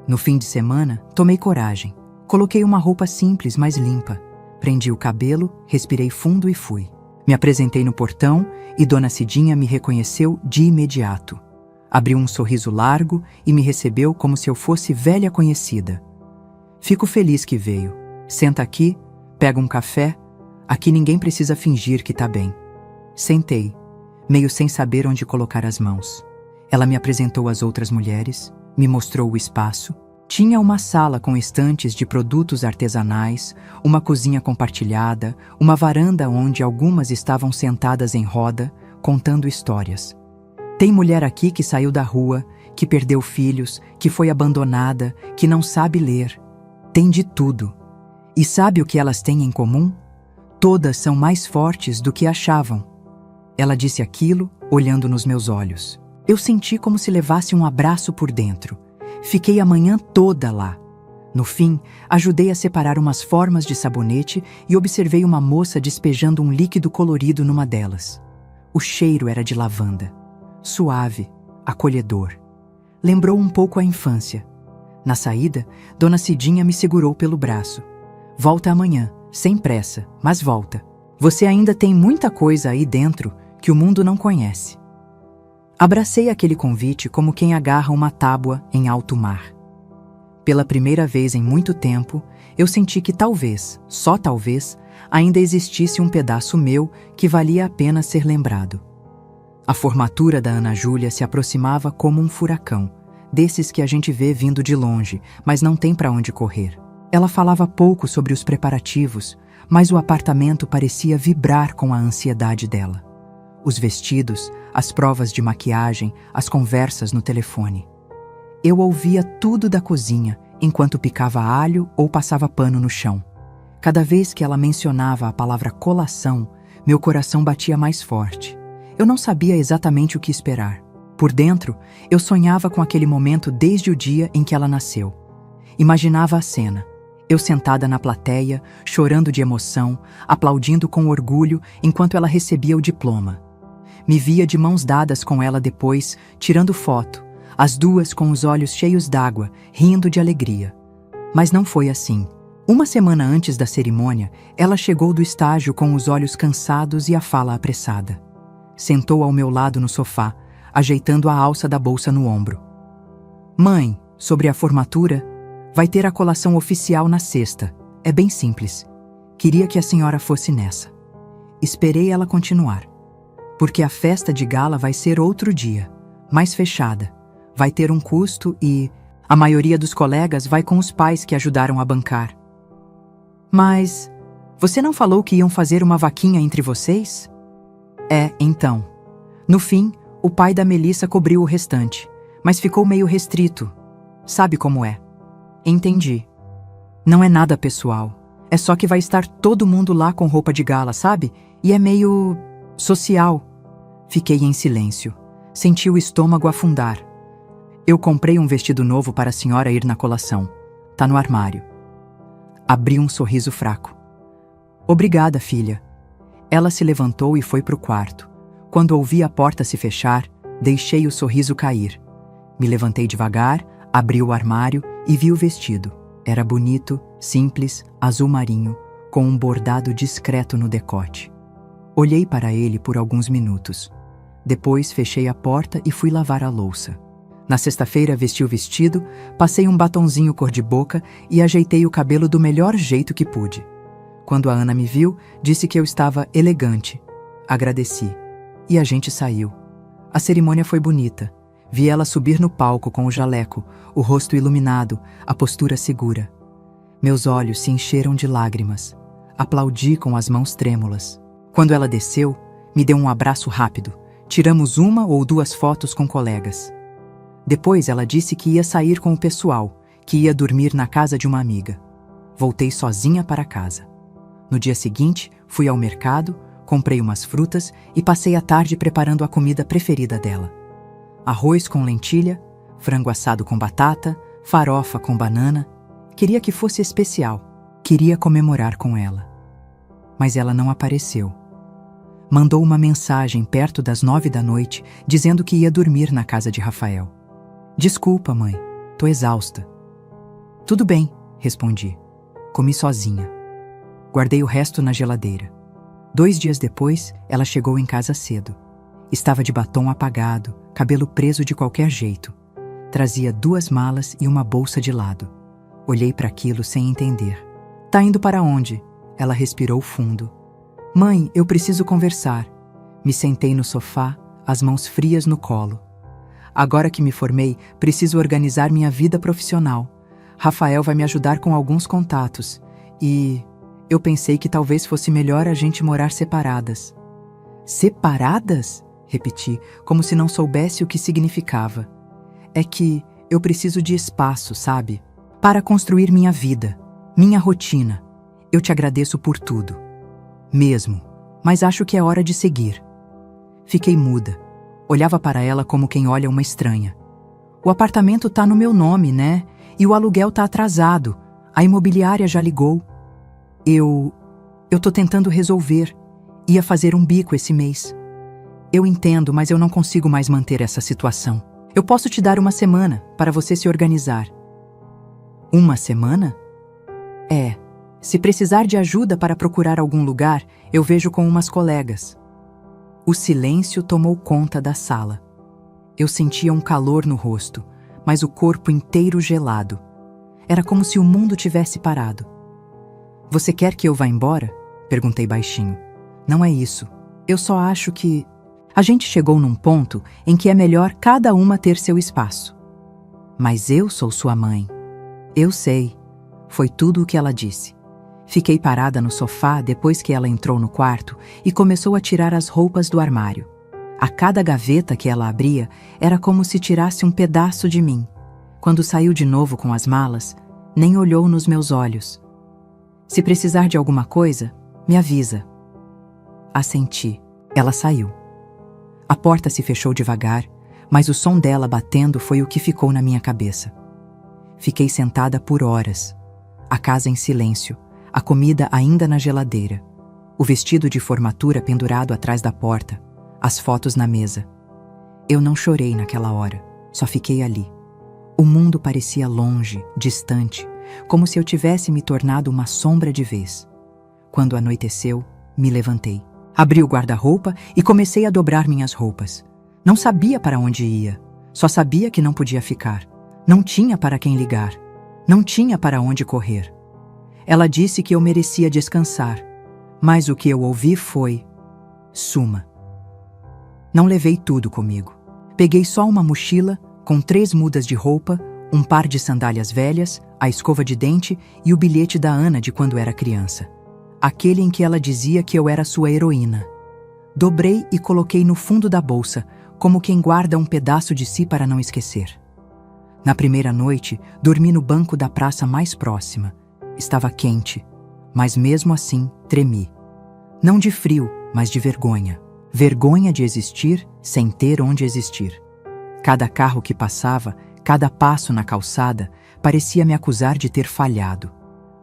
No fim de semana, tomei coragem. Coloquei uma roupa simples, mas limpa. Prendi o cabelo, respirei fundo e fui. Me apresentei no portão e Dona Cidinha me reconheceu de imediato. Abriu um sorriso largo e me recebeu como se eu fosse velha conhecida. "Fico feliz que veio. Senta aqui, pega um café. Aqui ninguém precisa fingir que tá bem." Sentei, meio sem saber onde colocar as mãos. Ela me apresentou as outras mulheres, me mostrou o espaço. Tinha uma sala com estantes de produtos artesanais, uma cozinha compartilhada, uma varanda onde algumas estavam sentadas em roda, contando histórias. "Tem mulher aqui que saiu da rua, que perdeu filhos, que foi abandonada, que não sabe ler. Tem de tudo. E sabe o que elas têm em comum? Todas são mais fortes do que achavam." Ela disse aquilo, olhando nos meus olhos. Eu senti como se levasse um abraço por dentro. Fiquei a manhã toda lá. No fim, ajudei a separar umas formas de sabonete e observei uma moça despejando um líquido colorido numa delas. O cheiro era de lavanda. Suave, acolhedor. Lembrou um pouco a infância. Na saída, Dona Cidinha me segurou pelo braço. "Volta amanhã, sem pressa, mas volta. Você ainda tem muita coisa aí dentro que o mundo não conhece. Abracei aquele convite como quem agarra uma tábua em alto mar. Pela primeira vez em muito tempo, eu senti que talvez, só talvez, ainda existisse um pedaço meu que valia a pena ser lembrado. A formatura da Ana Júlia se aproximava como um furacão, desses que a gente vê vindo de longe, mas não tem para onde correr. Ela falava pouco sobre os preparativos, mas o apartamento parecia vibrar com a ansiedade dela. Os vestidos, as provas de maquiagem, as conversas no telefone. Eu ouvia tudo da cozinha, enquanto picava alho ou passava pano no chão. Cada vez que ela mencionava a palavra colação, meu coração batia mais forte. Eu não sabia exatamente o que esperar. Por dentro, eu sonhava com aquele momento desde o dia em que ela nasceu. Imaginava a cena. Eu sentada na plateia, chorando de emoção, aplaudindo com orgulho enquanto ela recebia o diploma. Me via de mãos dadas com ela depois, tirando foto, as duas com os olhos cheios d'água, rindo de alegria. Mas não foi assim. Uma semana antes da cerimônia, ela chegou do estágio com os olhos cansados e a fala apressada. Sentou ao meu lado no sofá, ajeitando a alça da bolsa no ombro. Mãe, sobre a formatura, vai ter a colação oficial na sexta. É bem simples. Queria que a senhora fosse nessa. Esperei ela continuar. Porque a festa de gala vai ser outro dia, mais fechada. Vai ter um custo e a maioria dos colegas vai com os pais que ajudaram a bancar. Mas você não falou que iam fazer uma vaquinha entre vocês? Então. No fim, o pai da Melissa cobriu o restante, mas ficou meio restrito. Sabe como é? Entendi. Não é nada pessoal. É só que vai estar todo mundo lá com roupa de gala, sabe? E é meio social. Fiquei em silêncio. Senti o estômago afundar. Eu comprei um vestido novo para a senhora ir na colação. Tá no armário. Abri um sorriso fraco. Obrigada, filha. Ela se levantou e foi pro quarto. Quando ouvi a porta se fechar, deixei o sorriso cair. Me levantei devagar, abri o armário e vi o vestido. Era bonito, simples, azul marinho, com um bordado discreto no decote. Olhei para ele por alguns minutos. Depois fechei a porta e fui lavar a louça. Na sexta-feira vesti o vestido, passei um batonzinho cor-de-boca e ajeitei o cabelo do melhor jeito que pude. Quando a Ana me viu, disse que eu estava elegante. Agradeci. E a gente saiu. A cerimônia foi bonita. Vi ela subir no palco com o jaleco, o rosto iluminado, a postura segura. Meus olhos se encheram de lágrimas. Aplaudi com as mãos trêmulas. Quando ela desceu, me deu um abraço rápido. Tiramos uma ou duas fotos com colegas. Depois ela disse que ia sair com o pessoal, que ia dormir na casa de uma amiga. Voltei sozinha para casa. No dia seguinte, fui ao mercado, comprei umas frutas e passei a tarde preparando a comida preferida dela. Arroz com lentilha, frango assado com batata, farofa com banana. Queria que fosse especial. Queria comemorar com ela. Mas ela não apareceu. Mandou uma mensagem perto das 9 da noite, dizendo que ia dormir na casa de Rafael. Desculpa, mãe. Tô exausta. Tudo bem, respondi. Comi sozinha. Guardei o resto na geladeira. 2 dias depois, ela chegou em casa cedo. Estava de batom apagado, cabelo preso de qualquer jeito. Trazia 2 malas e uma bolsa de lado. Olhei para aquilo sem entender. Tá indo para onde? Ela respirou fundo. Mãe, eu preciso conversar. Me sentei no sofá, as mãos frias no colo. Agora que me formei, preciso organizar minha vida profissional. Rafael vai me ajudar com alguns contatos. E eu pensei que talvez fosse melhor a gente morar separadas. Separadas? Repeti, como se não soubesse o que significava. É que eu preciso de espaço, sabe? Para construir minha vida, minha rotina. Eu te agradeço por tudo. Mesmo, mas acho que é hora de seguir. Fiquei muda. Olhava para ela como quem olha uma estranha. O apartamento tá no meu nome, né? E o aluguel tá atrasado. A imobiliária já ligou. Eu tô tentando resolver. Ia fazer um bico esse mês. Eu entendo, mas eu não consigo mais manter essa situação. Eu posso te dar 1 semana para você se organizar. 1 semana? Se precisar de ajuda para procurar algum lugar, eu vejo com umas colegas. O silêncio tomou conta da sala. Eu sentia um calor no rosto, mas o corpo inteiro gelado. Era como se o mundo tivesse parado. Você quer que eu vá embora? Perguntei baixinho. Não é isso. Eu só acho que... A gente chegou num ponto em que é melhor cada uma ter seu espaço. Mas eu sou sua mãe. Eu sei. Foi tudo o que ela disse. Fiquei parada no sofá depois que ela entrou no quarto e começou a tirar as roupas do armário. A cada gaveta que ela abria, era como se tirasse um pedaço de mim. Quando saiu de novo com as malas, nem olhou nos meus olhos. Se precisar de alguma coisa, me avisa. Assenti. Ela saiu. A porta se fechou devagar, mas o som dela batendo foi o que ficou na minha cabeça. Fiquei sentada por horas. A casa em silêncio, a comida ainda na geladeira, o vestido de formatura pendurado atrás da porta, as fotos na mesa. Eu não chorei naquela hora, só fiquei ali. O mundo parecia longe, distante, como se eu tivesse me tornado uma sombra de vez. Quando anoiteceu, me levantei. Abri o guarda-roupa e comecei a dobrar minhas roupas. Não sabia para onde ia, só sabia que não podia ficar. Não tinha para quem ligar, não tinha para onde correr. Ela disse que eu merecia descansar, mas o que eu ouvi foi: suma. Não levei tudo comigo. Peguei só uma mochila com 3 mudas de roupa, um par de sandálias velhas, a escova de dente e o bilhete da Ana de quando era criança. Aquele em que ela dizia que eu era sua heroína. Dobrei e coloquei no fundo da bolsa, como quem guarda um pedaço de si para não esquecer. Na primeira noite, dormi no banco da praça mais próxima. Estava quente, mas mesmo assim tremi. Não de frio, mas de vergonha. Vergonha de existir sem ter onde existir. Cada carro que passava, cada passo na calçada, parecia me acusar de ter falhado.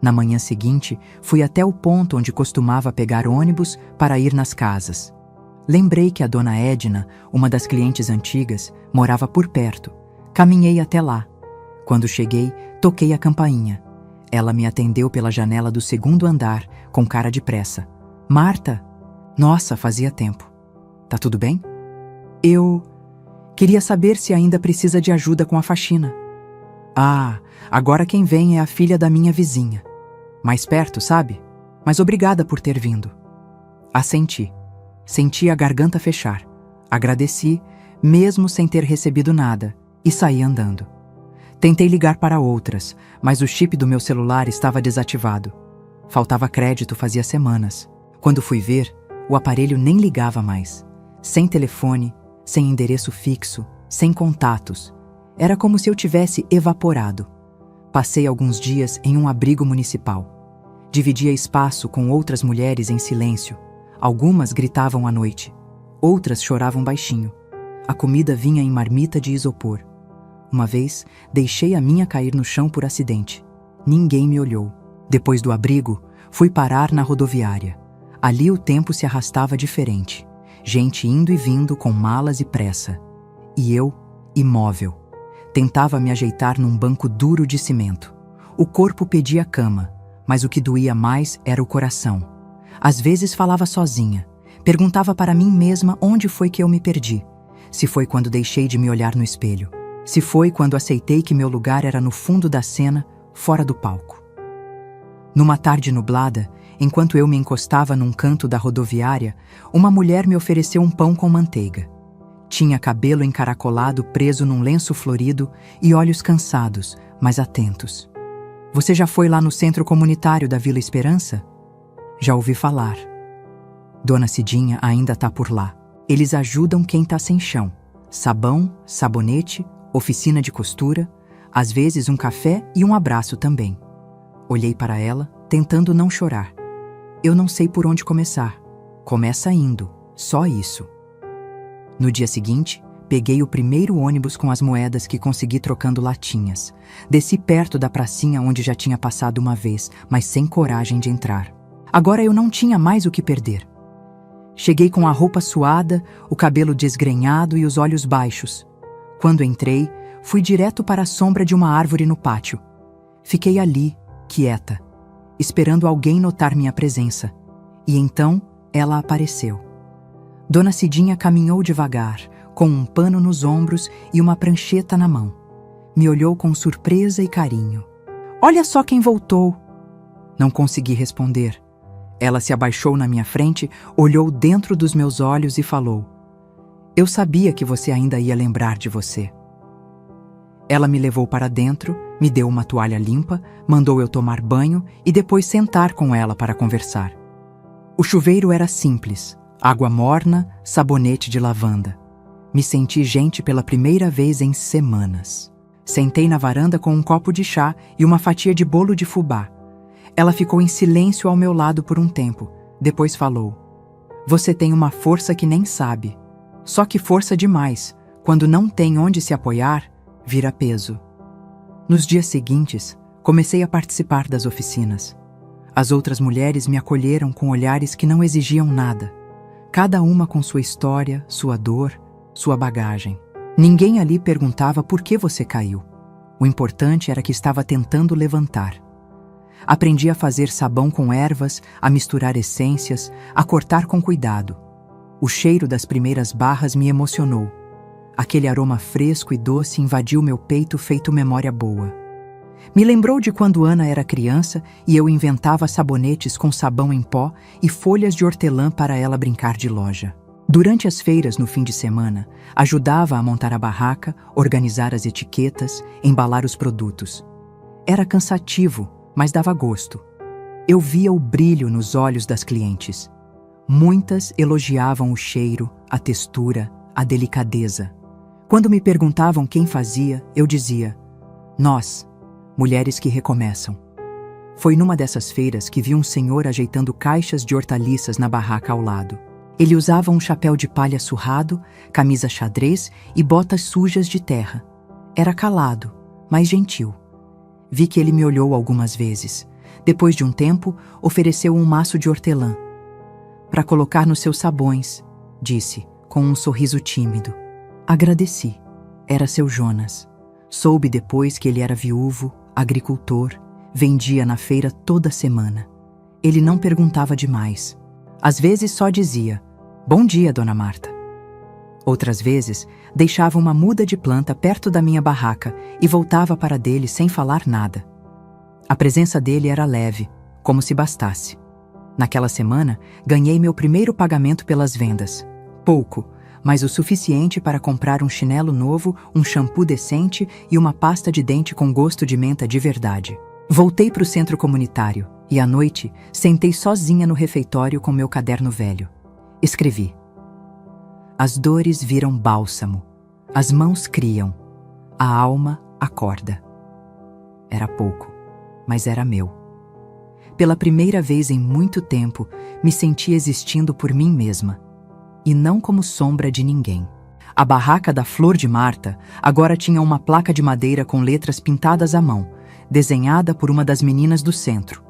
Na manhã seguinte, fui até o ponto onde costumava pegar ônibus para ir nas casas. Lembrei que a dona Edna, uma das clientes antigas, morava por perto. Caminhei até lá. Quando cheguei, toquei a campainha. Ela me atendeu pela janela do 2º andar, com cara de pressa. Marta? Nossa, fazia tempo. Tá tudo bem? Eu queria saber se ainda precisa de ajuda com a faxina. Ah, agora quem vem é a filha da minha vizinha. Mais perto, sabe? Mas obrigada por ter vindo. Assenti. Senti a garganta fechar. Agradeci, mesmo sem ter recebido nada, e saí andando. Tentei ligar para outras, mas o chip do meu celular estava desativado. Faltava crédito fazia semanas. Quando fui ver, o aparelho nem ligava mais. Sem telefone, sem endereço fixo, sem contatos. Era como se eu tivesse evaporado. Passei alguns dias em um abrigo municipal. Dividia espaço com outras mulheres em silêncio. Algumas gritavam à noite. Outras choravam baixinho. A comida vinha em marmita de isopor. Uma vez, deixei a minha cair no chão por acidente. Ninguém me olhou. Depois do abrigo, fui parar na rodoviária. Ali o tempo se arrastava diferente. Gente indo e vindo com malas e pressa. E eu, imóvel. Tentava me ajeitar num banco duro de cimento. O corpo pedia cama, mas o que doía mais era o coração. Às vezes falava sozinha. Perguntava para mim mesma onde foi que eu me perdi. Se foi quando deixei de me olhar no espelho. Se foi quando aceitei que meu lugar era no fundo da cena, fora do palco. Numa tarde nublada, enquanto eu me encostava num canto da rodoviária, uma mulher me ofereceu um pão com manteiga. Tinha cabelo encaracolado preso num lenço florido e olhos cansados, mas atentos. Você já foi lá no centro comunitário da Vila Esperança? Já ouvi falar. Dona Cidinha ainda tá por lá. Eles ajudam quem tá sem chão. Sabão, sabonete, oficina de costura, às vezes um café e um abraço também. Olhei para ela, tentando não chorar. Eu não sei por onde começar. Começa indo, só isso. No dia seguinte, peguei o primeiro ônibus com as moedas que consegui trocando latinhas. Desci perto da pracinha onde já tinha passado uma vez, mas sem coragem de entrar. Agora eu não tinha mais o que perder. Cheguei com a roupa suada, o cabelo desgrenhado e os olhos baixos. Quando entrei, fui direto para a sombra de uma árvore no pátio. Fiquei ali, quieta. esperando alguém notar minha presença. E então ela apareceu. Dona Cidinha caminhou devagar, com um pano nos ombros e uma prancheta na mão. Me olhou com surpresa e carinho. "Olha só quem voltou!" Não consegui responder. Ela se abaixou na minha frente, olhou dentro dos meus olhos e falou: "Eu sabia que você ainda ia lembrar de você." Ela me levou para dentro, me deu uma toalha limpa, mandou eu tomar banho e depois sentar com ela para conversar. O chuveiro era simples, água morna, sabonete de lavanda. Me senti gente pela primeira vez em semanas. Sentei na varanda com um copo de chá e uma fatia de bolo de fubá. Ela ficou em silêncio ao meu lado por um tempo. Depois falou: "Você tem uma força que nem sabe. Só que força demais. Quando não tem onde se apoiar, vira peso." Nos dias seguintes, comecei a participar das oficinas. As outras mulheres me acolheram com olhares que não exigiam nada. Cada uma com sua história, sua dor, sua bagagem. Ninguém ali perguntava por que você caiu. O importante era que estava tentando levantar. Aprendi a fazer sabão com ervas, a misturar essências, a cortar com cuidado. O cheiro das primeiras barras me emocionou. Aquele aroma fresco e doce invadiu meu peito feito memória boa. Me lembrou de quando Ana era criança e eu inventava sabonetes com sabão em pó e folhas de hortelã para ela brincar de loja. Durante as feiras no fim de semana, ajudava a montar a barraca, organizar as etiquetas, embalar os produtos. Era cansativo, mas dava gosto. Eu via o brilho nos olhos das clientes. Muitas elogiavam o cheiro, a textura, a delicadeza. Quando me perguntavam quem fazia, eu dizia: "Nós, mulheres que recomeçam." Foi numa dessas feiras que vi um senhor ajeitando caixas de hortaliças na barraca ao lado. Ele usava um chapéu de palha surrado, camisa xadrez e botas sujas de terra. Era calado, mas gentil. Vi que ele me olhou algumas vezes. Depois de um tempo, ofereceu um maço de hortelã. "Para colocar nos seus sabões", disse, com um sorriso tímido. Agradeci. Era seu Jonas. Soube depois que ele era viúvo, agricultor, vendia na feira toda semana. Ele não perguntava demais. Às vezes só dizia: "Bom dia, Dona Marta." Outras vezes, deixava uma muda de planta perto da minha barraca e voltava para dele sem falar nada. A presença dele era leve, como se bastasse. Naquela semana, ganhei meu primeiro pagamento pelas vendas. Pouco, mas o suficiente para comprar um chinelo novo, um shampoo decente e uma pasta de dente com gosto de menta de verdade. Voltei para o centro comunitário e, à noite, sentei sozinha no refeitório com meu caderno velho. Escrevi: "As dores viram bálsamo, as mãos criam, a alma acorda." Era pouco, mas era meu. Pela primeira vez em muito tempo, me senti existindo por mim mesma, e não como sombra de ninguém. A barraca da Flor de Marta agora tinha uma placa de madeira com letras pintadas à mão, desenhada por uma das meninas do centro.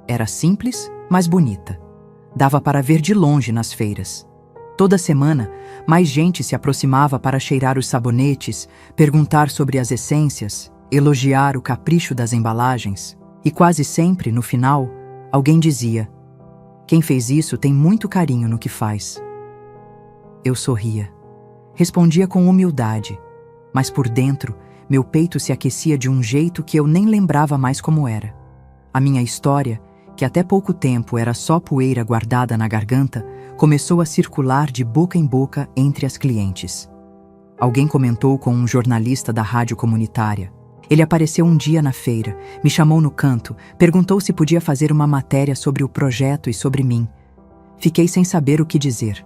Era simples, mas bonita. Dava para ver de longe nas feiras. Toda semana, mais gente se aproximava para cheirar os sabonetes, perguntar sobre as essências, elogiar o capricho das embalagens. E quase sempre, no final, alguém dizia: "Quem fez isso tem muito carinho no que faz." Eu sorria. Respondia com humildade, mas por dentro, meu peito se aquecia de um jeito que eu nem lembrava mais como era. A minha história, que até pouco tempo era só poeira guardada na garganta, começou a circular de boca em boca entre as clientes. Alguém comentou com um jornalista da rádio comunitária. Ele apareceu um dia na feira, me chamou no canto, perguntou se podia fazer uma matéria sobre o projeto e sobre mim. Fiquei sem saber o que dizer.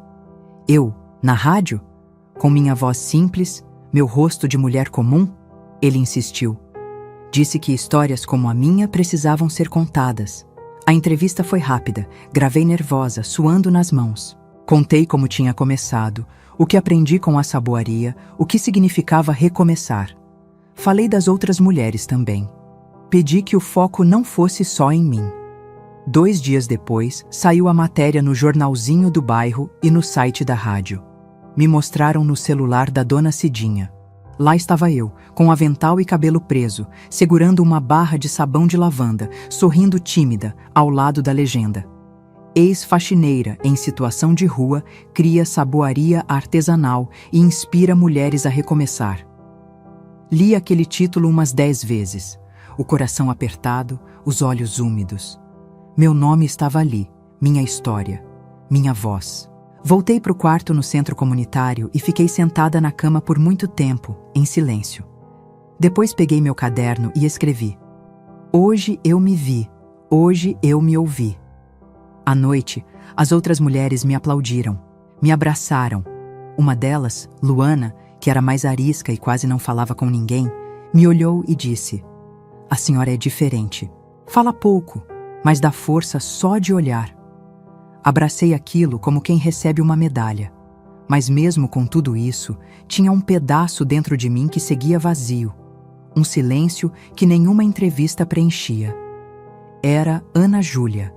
Eu, na rádio? Com minha voz simples, meu rosto de mulher comum? Ele insistiu. Disse que histórias como a minha precisavam ser contadas. A entrevista foi rápida, gravei nervosa, suando nas mãos. Contei como tinha começado, o que aprendi com a saboaria, o que significava recomeçar. Falei das outras mulheres também. Pedi que o foco não fosse só em mim. 2 dias depois, saiu a matéria no jornalzinho do bairro e no site da rádio. Me mostraram no celular da Dona Cidinha. Lá estava eu, com avental e cabelo preso, segurando uma barra de sabão de lavanda, sorrindo tímida, ao lado da legenda: ex-faxineira em situação de rua, cria saboaria artesanal e inspira mulheres a recomeçar. Li aquele título umas 10 vezes, o coração apertado, os olhos úmidos. Meu nome estava ali, minha história, minha voz. Voltei para o quarto no centro comunitário e fiquei sentada na cama por muito tempo, em silêncio. Depois peguei meu caderno e escrevi: hoje eu me vi, hoje eu me ouvi. À noite, as outras mulheres me aplaudiram, me abraçaram. Uma delas, Luana, que era mais arisca e quase não falava com ninguém, me olhou e disse: a senhora é diferente. Fala pouco, mas dá força só de olhar. Abracei aquilo como quem recebe uma medalha. Mas mesmo com tudo isso, tinha um pedaço dentro de mim que seguia vazio. Um silêncio que nenhuma entrevista preenchia. Era Ana Júlia.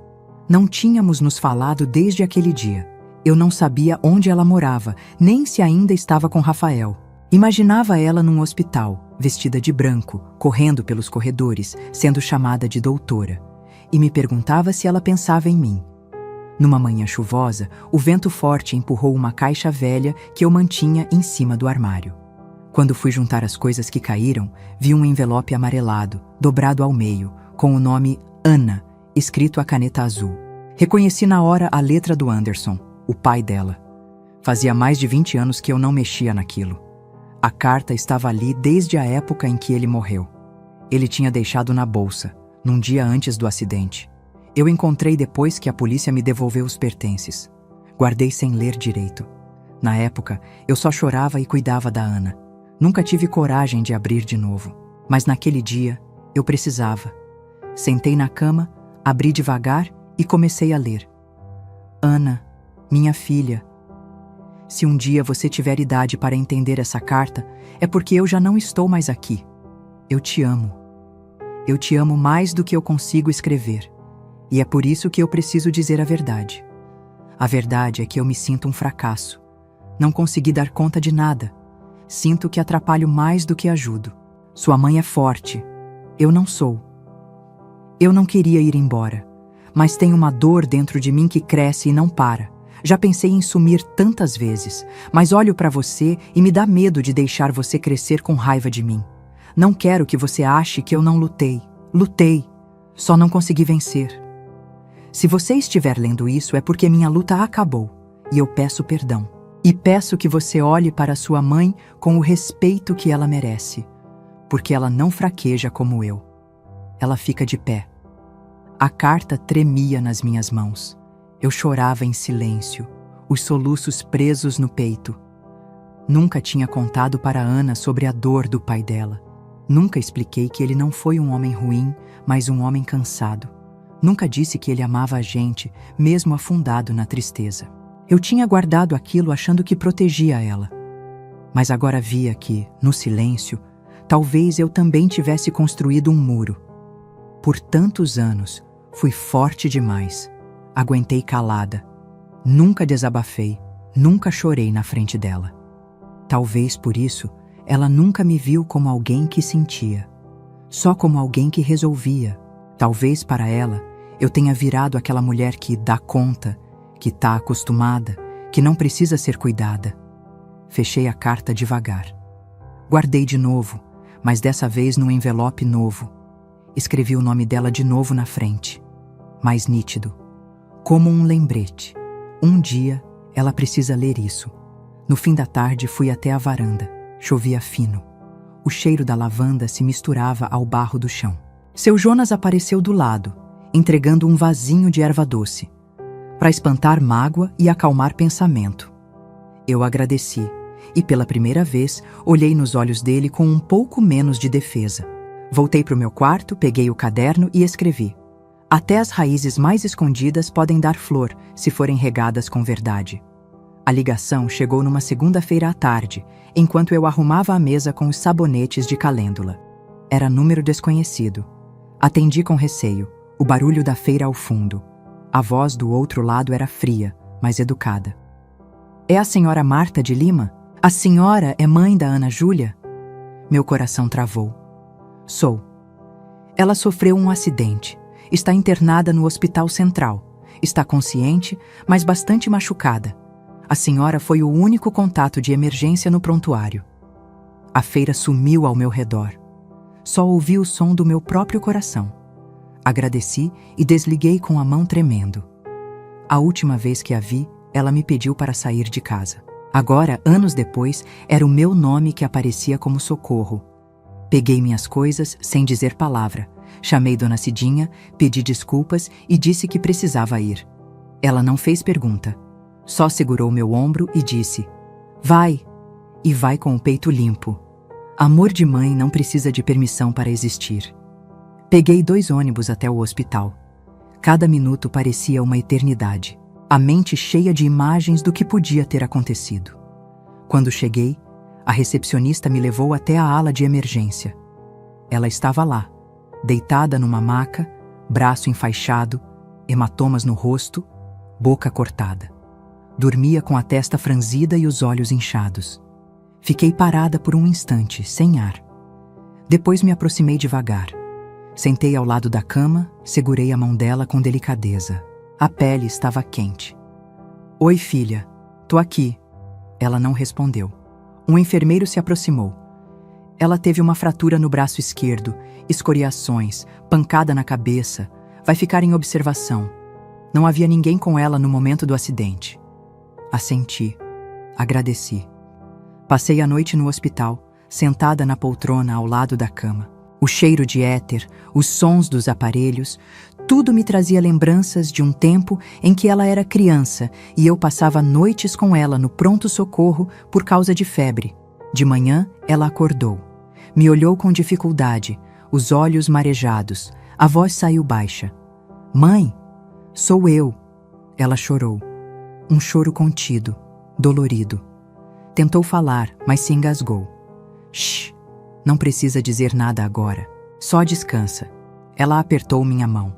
Não tínhamos nos falado desde aquele dia. Eu não sabia onde ela morava, nem se ainda estava com Rafael. Imaginava ela num hospital, vestida de branco, correndo pelos corredores, sendo chamada de doutora. E me perguntava se ela pensava em mim. Numa manhã chuvosa, o vento forte empurrou uma caixa velha que eu mantinha em cima do armário. Quando fui juntar as coisas que caíram, vi um envelope amarelado, dobrado ao meio, com o nome Ana, escrito a caneta azul. Reconheci na hora a letra do Anderson, o pai dela. Fazia mais de 20 anos que eu não mexia naquilo. A carta estava ali desde a época em que ele morreu. Ele tinha deixado na bolsa, num dia antes do acidente. Eu encontrei depois que a polícia me devolveu os pertences. Guardei sem ler direito. Na época, eu só chorava e cuidava da Ana. Nunca tive coragem de abrir de novo. Mas naquele dia, eu precisava. Sentei na cama, abri devagar e comecei a ler. Ana, minha filha. Se um dia você tiver idade para entender essa carta, é porque eu já não estou mais aqui. Eu te amo. Eu te amo mais do que eu consigo escrever. E é por isso que eu preciso dizer a verdade. A verdade é que eu me sinto um fracasso. Não consegui dar conta de nada. Sinto que atrapalho mais do que ajudo. Sua mãe é forte. Eu não sou. Eu não queria ir embora. Mas tem uma dor dentro de mim que cresce e não para. Já pensei em sumir tantas vezes, mas olho para você e me dá medo de deixar você crescer com raiva de mim. Não quero que você ache que eu não lutei. Lutei. Só não consegui vencer. Se você estiver lendo isso é porque minha luta acabou, e eu peço perdão. E peço que você olhe para sua mãe com o respeito que ela merece, porque ela não fraqueja como eu. Ela fica de pé. A carta tremia nas minhas mãos. Eu chorava em silêncio, os soluços presos no peito. Nunca tinha contado para Ana sobre a dor do pai dela. Nunca expliquei que ele não foi um homem ruim, mas um homem cansado. Nunca disse que ele amava a gente, mesmo afundado na tristeza. Eu tinha guardado aquilo achando que protegia ela. Mas agora via que, no silêncio, talvez eu também tivesse construído um muro. Por tantos anos, fui forte demais. Aguentei calada. Nunca desabafei, nunca chorei na frente dela. Talvez por isso, ela nunca me viu como alguém que sentia. Só como alguém que resolvia. Talvez para ela, eu tenha virado aquela mulher que dá conta, que está acostumada, que não precisa ser cuidada. Fechei a carta devagar. Guardei de novo, mas dessa vez num envelope novo. Escrevi o nome dela de novo na frente. Mais nítido. Como um lembrete. Um dia, ela precisa ler isso. No fim da tarde, fui até a varanda. Chovia fino. O cheiro da lavanda se misturava ao barro do chão. Seu Jonas apareceu do lado, entregando um vasinho de erva doce, para espantar mágoa e acalmar pensamento. Eu agradeci, e pela primeira vez, olhei nos olhos dele com um pouco menos de defesa. Voltei para o meu quarto, peguei o caderno e escrevi: até as raízes mais escondidas podem dar flor, se forem regadas com verdade. A ligação chegou numa segunda-feira à tarde, enquanto eu arrumava a mesa com os sabonetes de calêndula. Era número desconhecido. Atendi com receio, o barulho da feira ao fundo. A voz do outro lado era fria, mas educada. É a senhora Marta de Lima? A senhora é mãe da Ana Júlia? Meu coração travou. Sou. Ela sofreu um acidente. Está internada no Hospital Central. Está consciente, mas bastante machucada. A senhora foi o único contato de emergência no prontuário. A feira sumiu ao meu redor. Só ouvi o som do meu próprio coração. Agradeci e desliguei com a mão tremendo. A última vez que a vi, ela me pediu para sair de casa. Agora, anos depois, era o meu nome que aparecia como socorro. Peguei minhas coisas sem dizer palavra. Chamei Dona Cidinha, pedi desculpas e disse que precisava ir. Ela não fez pergunta. Só segurou meu ombro e disse: "Vai!" E vai com o peito limpo. Amor de mãe não precisa de permissão para existir. Peguei 2 ônibus até o hospital. Cada minuto parecia uma eternidade. A mente cheia de imagens do que podia ter acontecido. Quando cheguei, a recepcionista me levou até a ala de emergência. Ela estava lá, deitada numa maca, braço enfaixado, hematomas no rosto, boca cortada. Dormia com a testa franzida e os olhos inchados. Fiquei parada por um instante, sem ar. Depois me aproximei devagar. Sentei ao lado da cama, segurei a mão dela com delicadeza. A pele estava quente. "Oi, filha. Tô aqui." Ela não respondeu. Um enfermeiro se aproximou. Ela teve uma fratura no braço esquerdo, escoriações, pancada na cabeça. Vai ficar em observação. Não havia ninguém com ela no momento do acidente. Assenti. Agradeci. Passei a noite no hospital, sentada na poltrona ao lado da cama. O cheiro de éter, os sons dos aparelhos, tudo me trazia lembranças de um tempo em que ela era criança e eu passava noites com ela no pronto-socorro por causa de febre. De manhã, ela acordou. Me olhou com dificuldade, os olhos marejados. A voz saiu baixa. "Mãe, sou eu." Ela chorou. Um choro contido, dolorido. Tentou falar, mas se engasgou. "Shh, não precisa dizer nada agora. Só descansa." Ela apertou minha mão.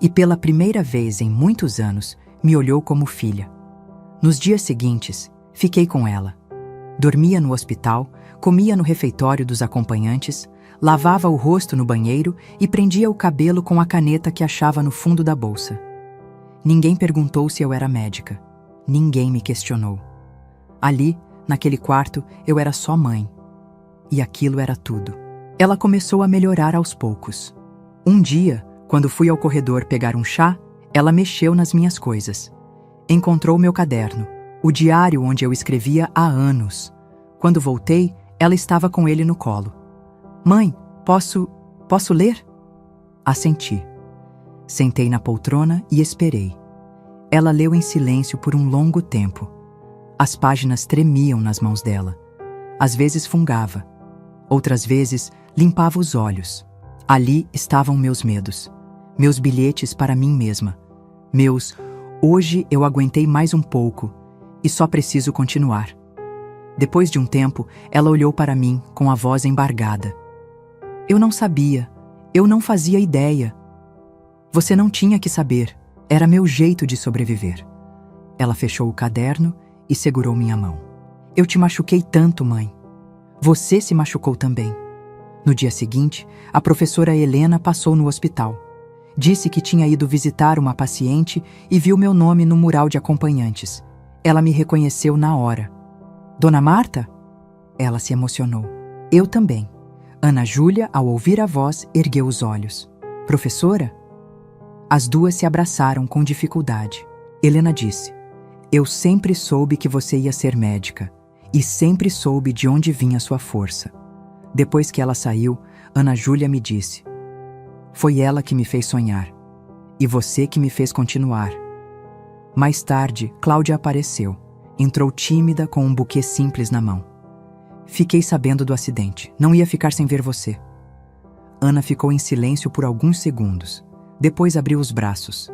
E pela primeira vez em muitos anos, me olhou como filha. Nos dias seguintes, fiquei com ela. Dormia no hospital, comia no refeitório dos acompanhantes, lavava o rosto no banheiro e prendia o cabelo com a caneta que achava no fundo da bolsa. Ninguém perguntou se eu era médica. Ninguém me questionou. Ali, naquele quarto, eu era só mãe. E aquilo era tudo. Ela começou a melhorar aos poucos. Um dia, quando fui ao corredor pegar um chá, ela mexeu nas minhas coisas. Encontrou meu caderno, o diário onde eu escrevia há anos. Quando voltei, ela estava com ele no colo. "Mãe, posso ler?" Assenti. Sentei na poltrona e esperei. Ela leu em silêncio por um longo tempo. As páginas tremiam nas mãos dela. Às vezes fungava. Outras vezes limpava os olhos. Ali estavam meus medos. Meus bilhetes para mim mesma. Hoje eu aguentei mais um pouco e só preciso continuar. Depois de um tempo, ela olhou para mim com a voz embargada. "Eu não sabia. Eu não fazia ideia. Você não tinha que saber. Era meu jeito de sobreviver." Ela fechou o caderno e segurou minha mão. "Eu te machuquei tanto, mãe. Você se machucou também." No dia seguinte, a professora Helena passou no hospital. Disse que tinha ido visitar uma paciente e viu meu nome no mural de acompanhantes. Ela me reconheceu na hora. "Dona Marta?" Ela se emocionou. Eu também. Ana Júlia, ao ouvir a voz, ergueu os olhos. "Professora?" As duas se abraçaram com dificuldade. Helena disse: "Eu sempre soube que você ia ser médica e sempre soube de onde vinha sua força." Depois que ela saiu, Ana Júlia me disse: "Foi ela que me fez sonhar e você que me fez continuar." Mais tarde, Cláudia apareceu. Entrou tímida com um buquê simples na mão. "Fiquei sabendo do acidente. Não ia ficar sem ver você." Ana ficou em silêncio por alguns segundos. Depois abriu os braços.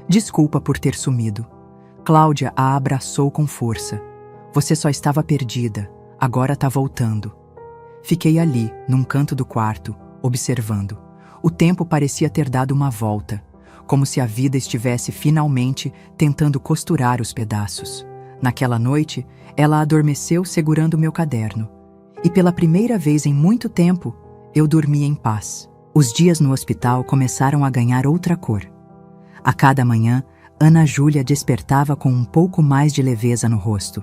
"Desculpa por ter sumido." Cláudia a abraçou com força. "Você só estava perdida. Agora tá voltando." Fiquei ali, num canto do quarto, observando. O tempo parecia ter dado uma volta, como se a vida estivesse finalmente tentando costurar os pedaços. Naquela noite, ela adormeceu segurando meu caderno. E pela primeira vez em muito tempo, eu dormi em paz. Os dias no hospital começaram a ganhar outra cor. A cada manhã, Ana Júlia despertava com um pouco mais de leveza no rosto.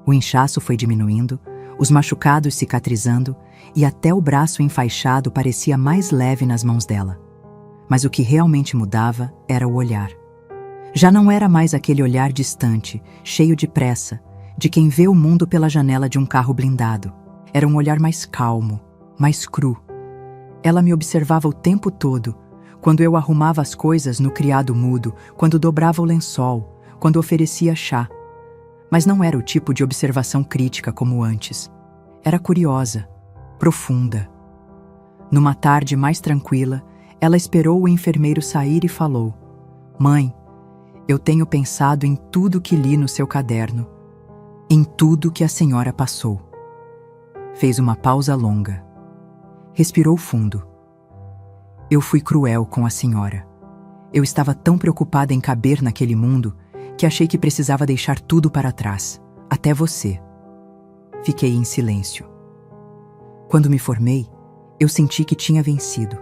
O inchaço foi diminuindo, os machucados cicatrizando e até o braço enfaixado parecia mais leve nas mãos dela. Mas o que realmente mudava era o olhar. Já não era mais aquele olhar distante, cheio de pressa, de quem vê o mundo pela janela de um carro blindado. Era um olhar mais calmo, mais cru. Ela me observava o tempo todo, quando eu arrumava as coisas no criado mudo, quando dobrava o lençol, quando oferecia chá. Mas não era o tipo de observação crítica como antes. Era curiosa, profunda. Numa tarde mais tranquila, ela esperou o enfermeiro sair e falou: "Mãe, eu tenho pensado em tudo que li no seu caderno, em tudo que a senhora passou." Fez uma pausa longa. Respirou fundo. "Eu fui cruel com a senhora. Eu estava tão preocupada em caber naquele mundo que achei que precisava deixar tudo para trás, até você." Fiquei em silêncio. Quando me formei, eu senti que tinha vencido.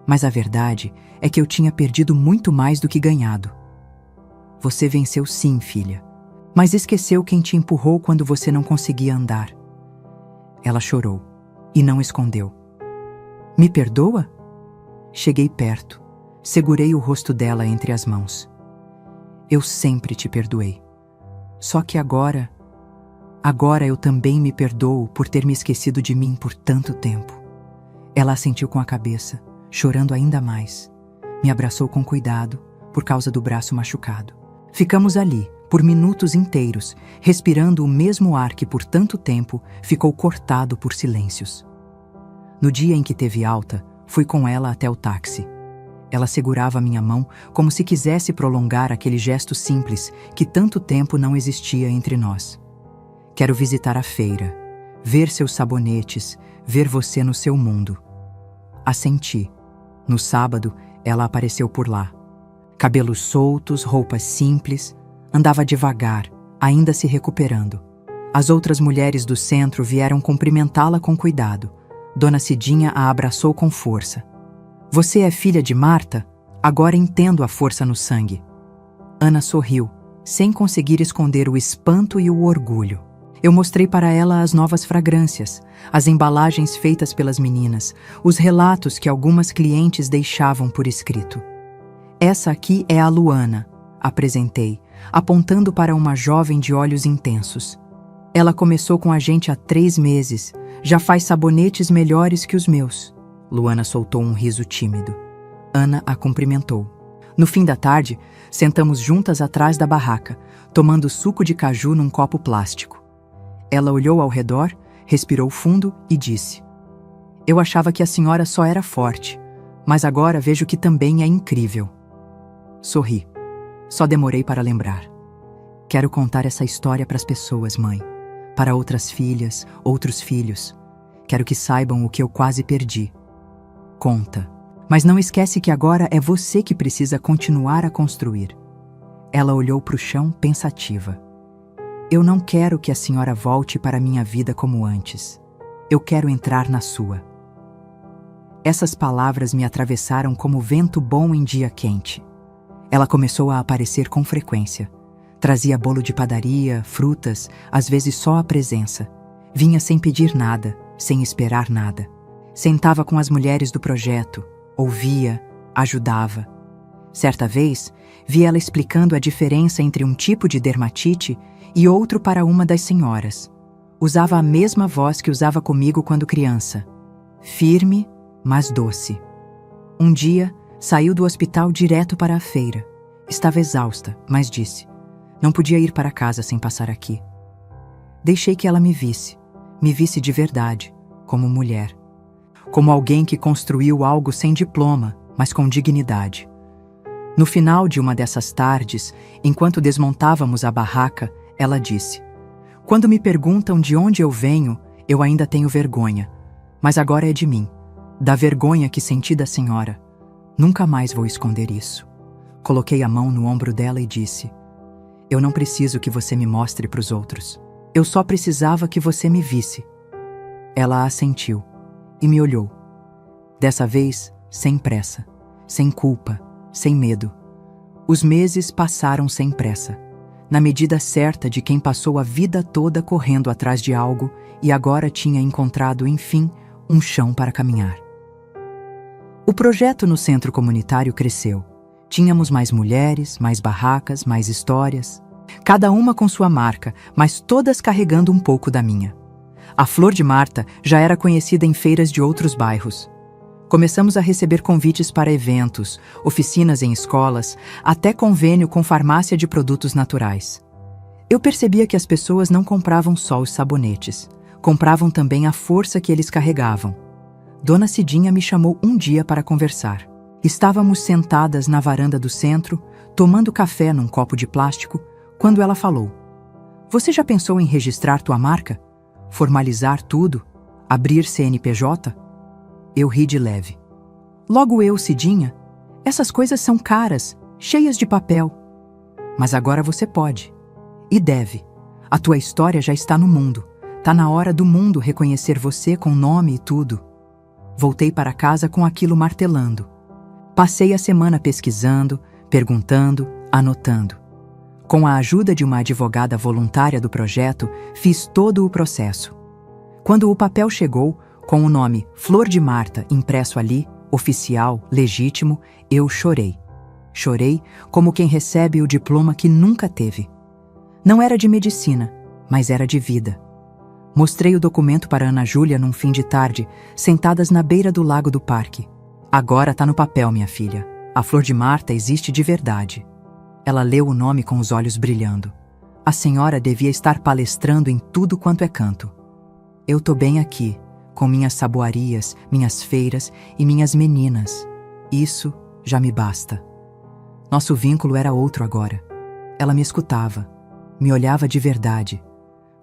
Mas a verdade é que eu tinha perdido muito mais do que ganhado. "Você venceu sim, filha, mas esqueceu quem te empurrou quando você não conseguia andar." Ela chorou e não escondeu. "Me perdoa?" Cheguei perto, segurei o rosto dela entre as mãos. "Eu sempre te perdoei. Só que agora eu também me perdoo por ter me esquecido de mim por tanto tempo." Ela assentiu com a cabeça, chorando ainda mais. Me abraçou com cuidado, por causa do braço machucado. Ficamos ali, por minutos inteiros, respirando o mesmo ar que por tanto tempo ficou cortado por silêncios. No dia em que teve alta, fui com ela até o táxi. Ela segurava minha mão como se quisesse prolongar aquele gesto simples que tanto tempo não existia entre nós. "Quero visitar a feira, ver seus sabonetes, ver você no seu mundo." Assenti. No sábado, ela apareceu por lá. Cabelos soltos, roupas simples, andava devagar, ainda se recuperando. As outras mulheres do centro vieram cumprimentá-la com cuidado. Dona Cidinha a abraçou com força. "Você é filha de Marta? Agora entendo a força no sangue." Ana sorriu, sem conseguir esconder o espanto e o orgulho. Eu mostrei para ela as novas fragrâncias, as embalagens feitas pelas meninas, os relatos que algumas clientes deixavam por escrito. "Essa aqui é a Luana", apresentei, apontando para uma jovem de olhos intensos. "Ela começou com a gente há 3 meses, já faz sabonetes melhores que os meus." Luana soltou um riso tímido. Ana a cumprimentou. No fim da tarde, sentamos juntas atrás da barraca, tomando suco de caju num copo plástico. Ela olhou ao redor, respirou fundo e disse: "Eu achava que a senhora só era forte, mas agora vejo que também é incrível." Sorri. Só demorei para lembrar. "Quero contar essa história para as pessoas, mãe. Para outras filhas, outros filhos. Quero que saibam o que eu quase perdi." "Conta. Mas não esquece que agora é você que precisa continuar a construir." Ela olhou para o chão pensativa. "Eu não quero que a senhora volte para a minha vida como antes. Eu quero entrar na sua." Essas palavras me atravessaram como vento bom em dia quente. Ela começou a aparecer com frequência. Trazia bolo de padaria, frutas, às vezes só a presença. Vinha sem pedir nada, sem esperar nada. Sentava com as mulheres do projeto, ouvia, ajudava. Certa vez, vi ela explicando a diferença entre um tipo de dermatite e outro para uma das senhoras. Usava a mesma voz que usava comigo quando criança. Firme, mas doce. Um dia, saiu do hospital direto para a feira. Estava exausta, mas disse: "Não podia ir para casa sem passar aqui." Deixei que ela me visse de verdade, como mulher. Como alguém que construiu algo sem diploma, mas com dignidade. No final de uma dessas tardes, enquanto desmontávamos a barraca, ela disse: "Quando me perguntam de onde eu venho, eu ainda tenho vergonha. Mas agora é de mim, da vergonha que senti da senhora. Nunca mais vou esconder isso." Coloquei a mão no ombro dela e disse: "Eu não preciso que você me mostre para os outros. Eu só precisava que você me visse." Ela assentiu e me olhou. Dessa vez, sem pressa, sem culpa, sem medo. Os meses passaram sem pressa, na medida certa de quem passou a vida toda correndo atrás de algo e agora tinha encontrado, enfim, um chão para caminhar. O projeto no centro comunitário cresceu. Tínhamos mais mulheres, mais barracas, mais histórias. Cada uma com sua marca, mas todas carregando um pouco da minha. A Flor de Marta já era conhecida em feiras de outros bairros. Começamos a receber convites para eventos, oficinas em escolas, até convênio com farmácia de produtos naturais. Eu percebia que as pessoas não compravam só os sabonetes, compravam também a força que eles carregavam. Dona Cidinha me chamou um dia para conversar. Estávamos sentadas na varanda do centro, tomando café num copo de plástico, quando ela falou: "Você já pensou em registrar tua marca? Formalizar tudo? Abrir CNPJ?" Eu ri de leve. "Logo eu, Cidinha? Essas coisas são caras, cheias de papel." "Mas agora você pode. E deve. A tua história já está no mundo. Tá na hora do mundo reconhecer você com nome e tudo." Voltei para casa com aquilo martelando. Passei a semana pesquisando, perguntando, anotando. Com a ajuda de uma advogada voluntária do projeto, fiz todo o processo. Quando o papel chegou, com o nome Flor de Marta impresso ali, oficial, legítimo, eu chorei. Chorei como quem recebe o diploma que nunca teve. Não era de medicina, mas era de vida. Mostrei o documento para Ana Júlia num fim de tarde, sentadas na beira do lago do parque. "Agora tá no papel, minha filha. A Flor de Marta existe de verdade." Ela leu o nome com os olhos brilhando. "A senhora devia estar palestrando em tudo quanto é canto." "Eu tô bem aqui, com minhas saboarias, minhas feiras e minhas meninas. Isso já me basta." Nosso vínculo era outro agora. Ela me escutava, me olhava de verdade.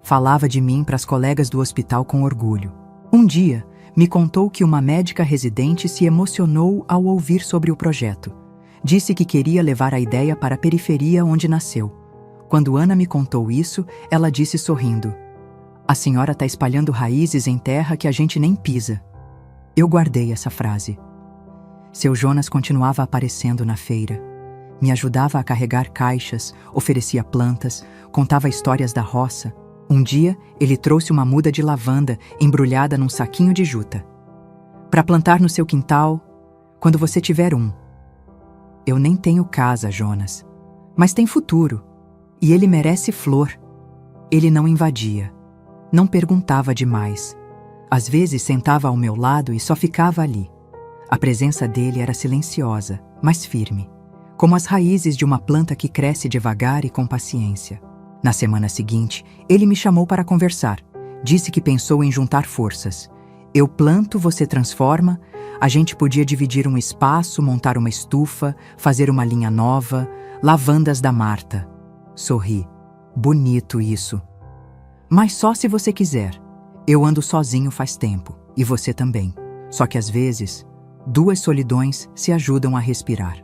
Falava de mim para as colegas do hospital com orgulho. Um dia, me contou que uma médica residente se emocionou ao ouvir sobre o projeto. Disse que queria levar a ideia para a periferia onde nasceu. Quando Ana me contou isso, ela disse sorrindo: "A senhora está espalhando raízes em terra que a gente nem pisa." Eu guardei essa frase. Seu Jonas continuava aparecendo na feira. Me ajudava a carregar caixas, oferecia plantas, contava histórias da roça. Um dia, ele trouxe uma muda de lavanda embrulhada num saquinho de juta. "Para plantar no seu quintal, quando você tiver um." "Eu nem tenho casa, Jonas, mas tem futuro. E ele merece flor." Ele não invadia, não perguntava demais. Às vezes sentava ao meu lado e só ficava ali. A presença dele era silenciosa, mas firme, como as raízes de uma planta que cresce devagar e com paciência. Na semana seguinte, ele me chamou para conversar. Disse que pensou em juntar forças. Eu planto, você transforma. A gente podia dividir um espaço, montar uma estufa, fazer uma linha nova. Lavandas da Marta. Sorri. Bonito isso. "Mas só se você quiser. Eu ando sozinho faz tempo, e você também. Só que às vezes, duas solidões se ajudam a respirar."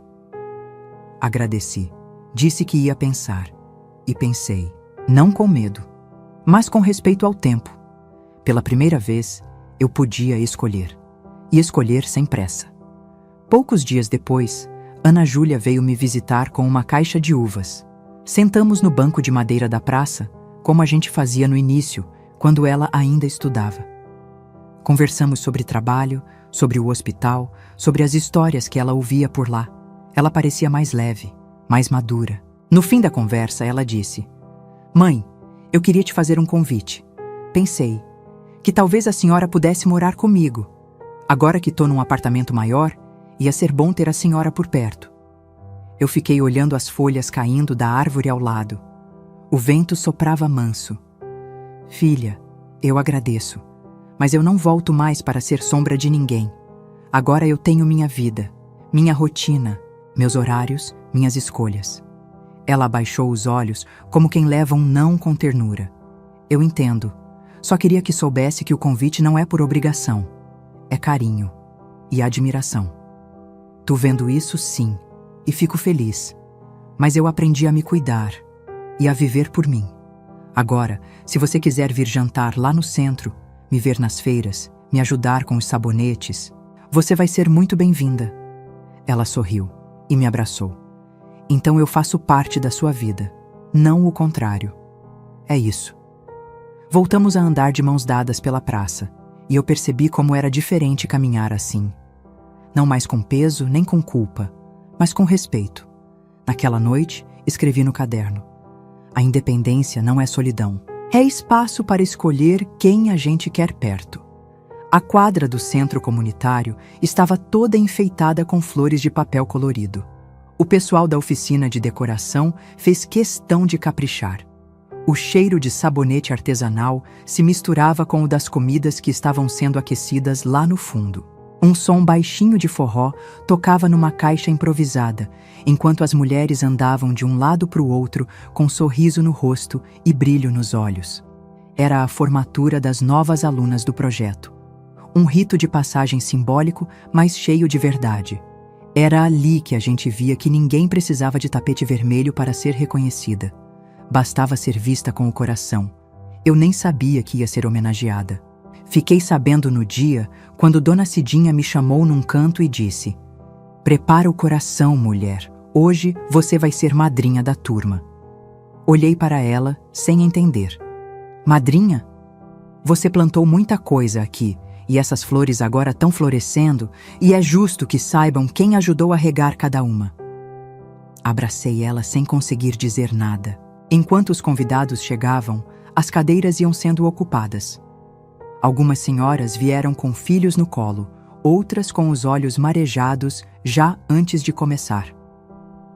Agradeci. Disse que ia pensar. E pensei, não com medo, mas com respeito ao tempo. Pela primeira vez, eu podia escolher. E escolher sem pressa. Poucos dias depois, Ana Júlia veio me visitar com uma caixa de uvas. Sentamos no banco de madeira da praça, como a gente fazia no início, quando ela ainda estudava. Conversamos sobre trabalho, sobre o hospital, sobre as histórias que ela ouvia por lá. Ela parecia mais leve, mais madura. No fim da conversa, ela disse: "Mãe, eu queria te fazer um convite. Pensei que talvez a senhora pudesse morar comigo. Agora que estou num apartamento maior, ia ser bom ter a senhora por perto." Eu fiquei olhando as folhas caindo da árvore ao lado. O vento soprava manso. "Filha, eu agradeço, mas eu não volto mais para ser sombra de ninguém. Agora eu tenho minha vida, minha rotina, meus horários, minhas escolhas." Ela abaixou os olhos, como quem leva um não com ternura. "Eu entendo. Só queria que soubesse que o convite não é por obrigação. É carinho e admiração. Tô vendo isso, sim, e fico feliz. Mas eu aprendi a me cuidar e a viver por mim. Agora, se você quiser vir jantar lá no centro, me ver nas feiras, me ajudar com os sabonetes. Você vai ser muito bem-vinda. Ela sorriu e me abraçou. Então eu faço parte da sua vida, não o contrário. É isso. Voltamos a andar de mãos dadas pela praça, e eu percebi como era diferente caminhar assim. Não mais com peso nem com culpa, mas com respeito. Naquela noite, escrevi no caderno: a independência não é solidão. É espaço para escolher quem a gente quer perto. A quadra do centro comunitário estava toda enfeitada com flores de papel colorido. O pessoal da oficina de decoração fez questão de caprichar. O cheiro de sabonete artesanal se misturava com o das comidas que estavam sendo aquecidas lá no fundo. Um som baixinho de forró tocava numa caixa improvisada, enquanto as mulheres andavam de um lado para o outro com sorriso no rosto e brilho nos olhos. Era a formatura das novas alunas do projeto. Um rito de passagem simbólico, mas cheio de verdade. Era ali que a gente via que ninguém precisava de tapete vermelho para ser reconhecida. Bastava ser vista com o coração. Eu nem sabia que ia ser homenageada. Fiquei sabendo no dia, quando Dona Cidinha me chamou num canto e disse: "Prepara o coração, mulher. Hoje você vai ser madrinha da turma." Olhei para ela, sem entender. "Madrinha? Você plantou muita coisa aqui, e essas flores agora estão florescendo, e é justo que saibam quem ajudou a regar cada uma." Abracei ela sem conseguir dizer nada. Enquanto os convidados chegavam, as cadeiras iam sendo ocupadas. Algumas senhoras vieram com filhos no colo, outras com os olhos marejados já antes de começar.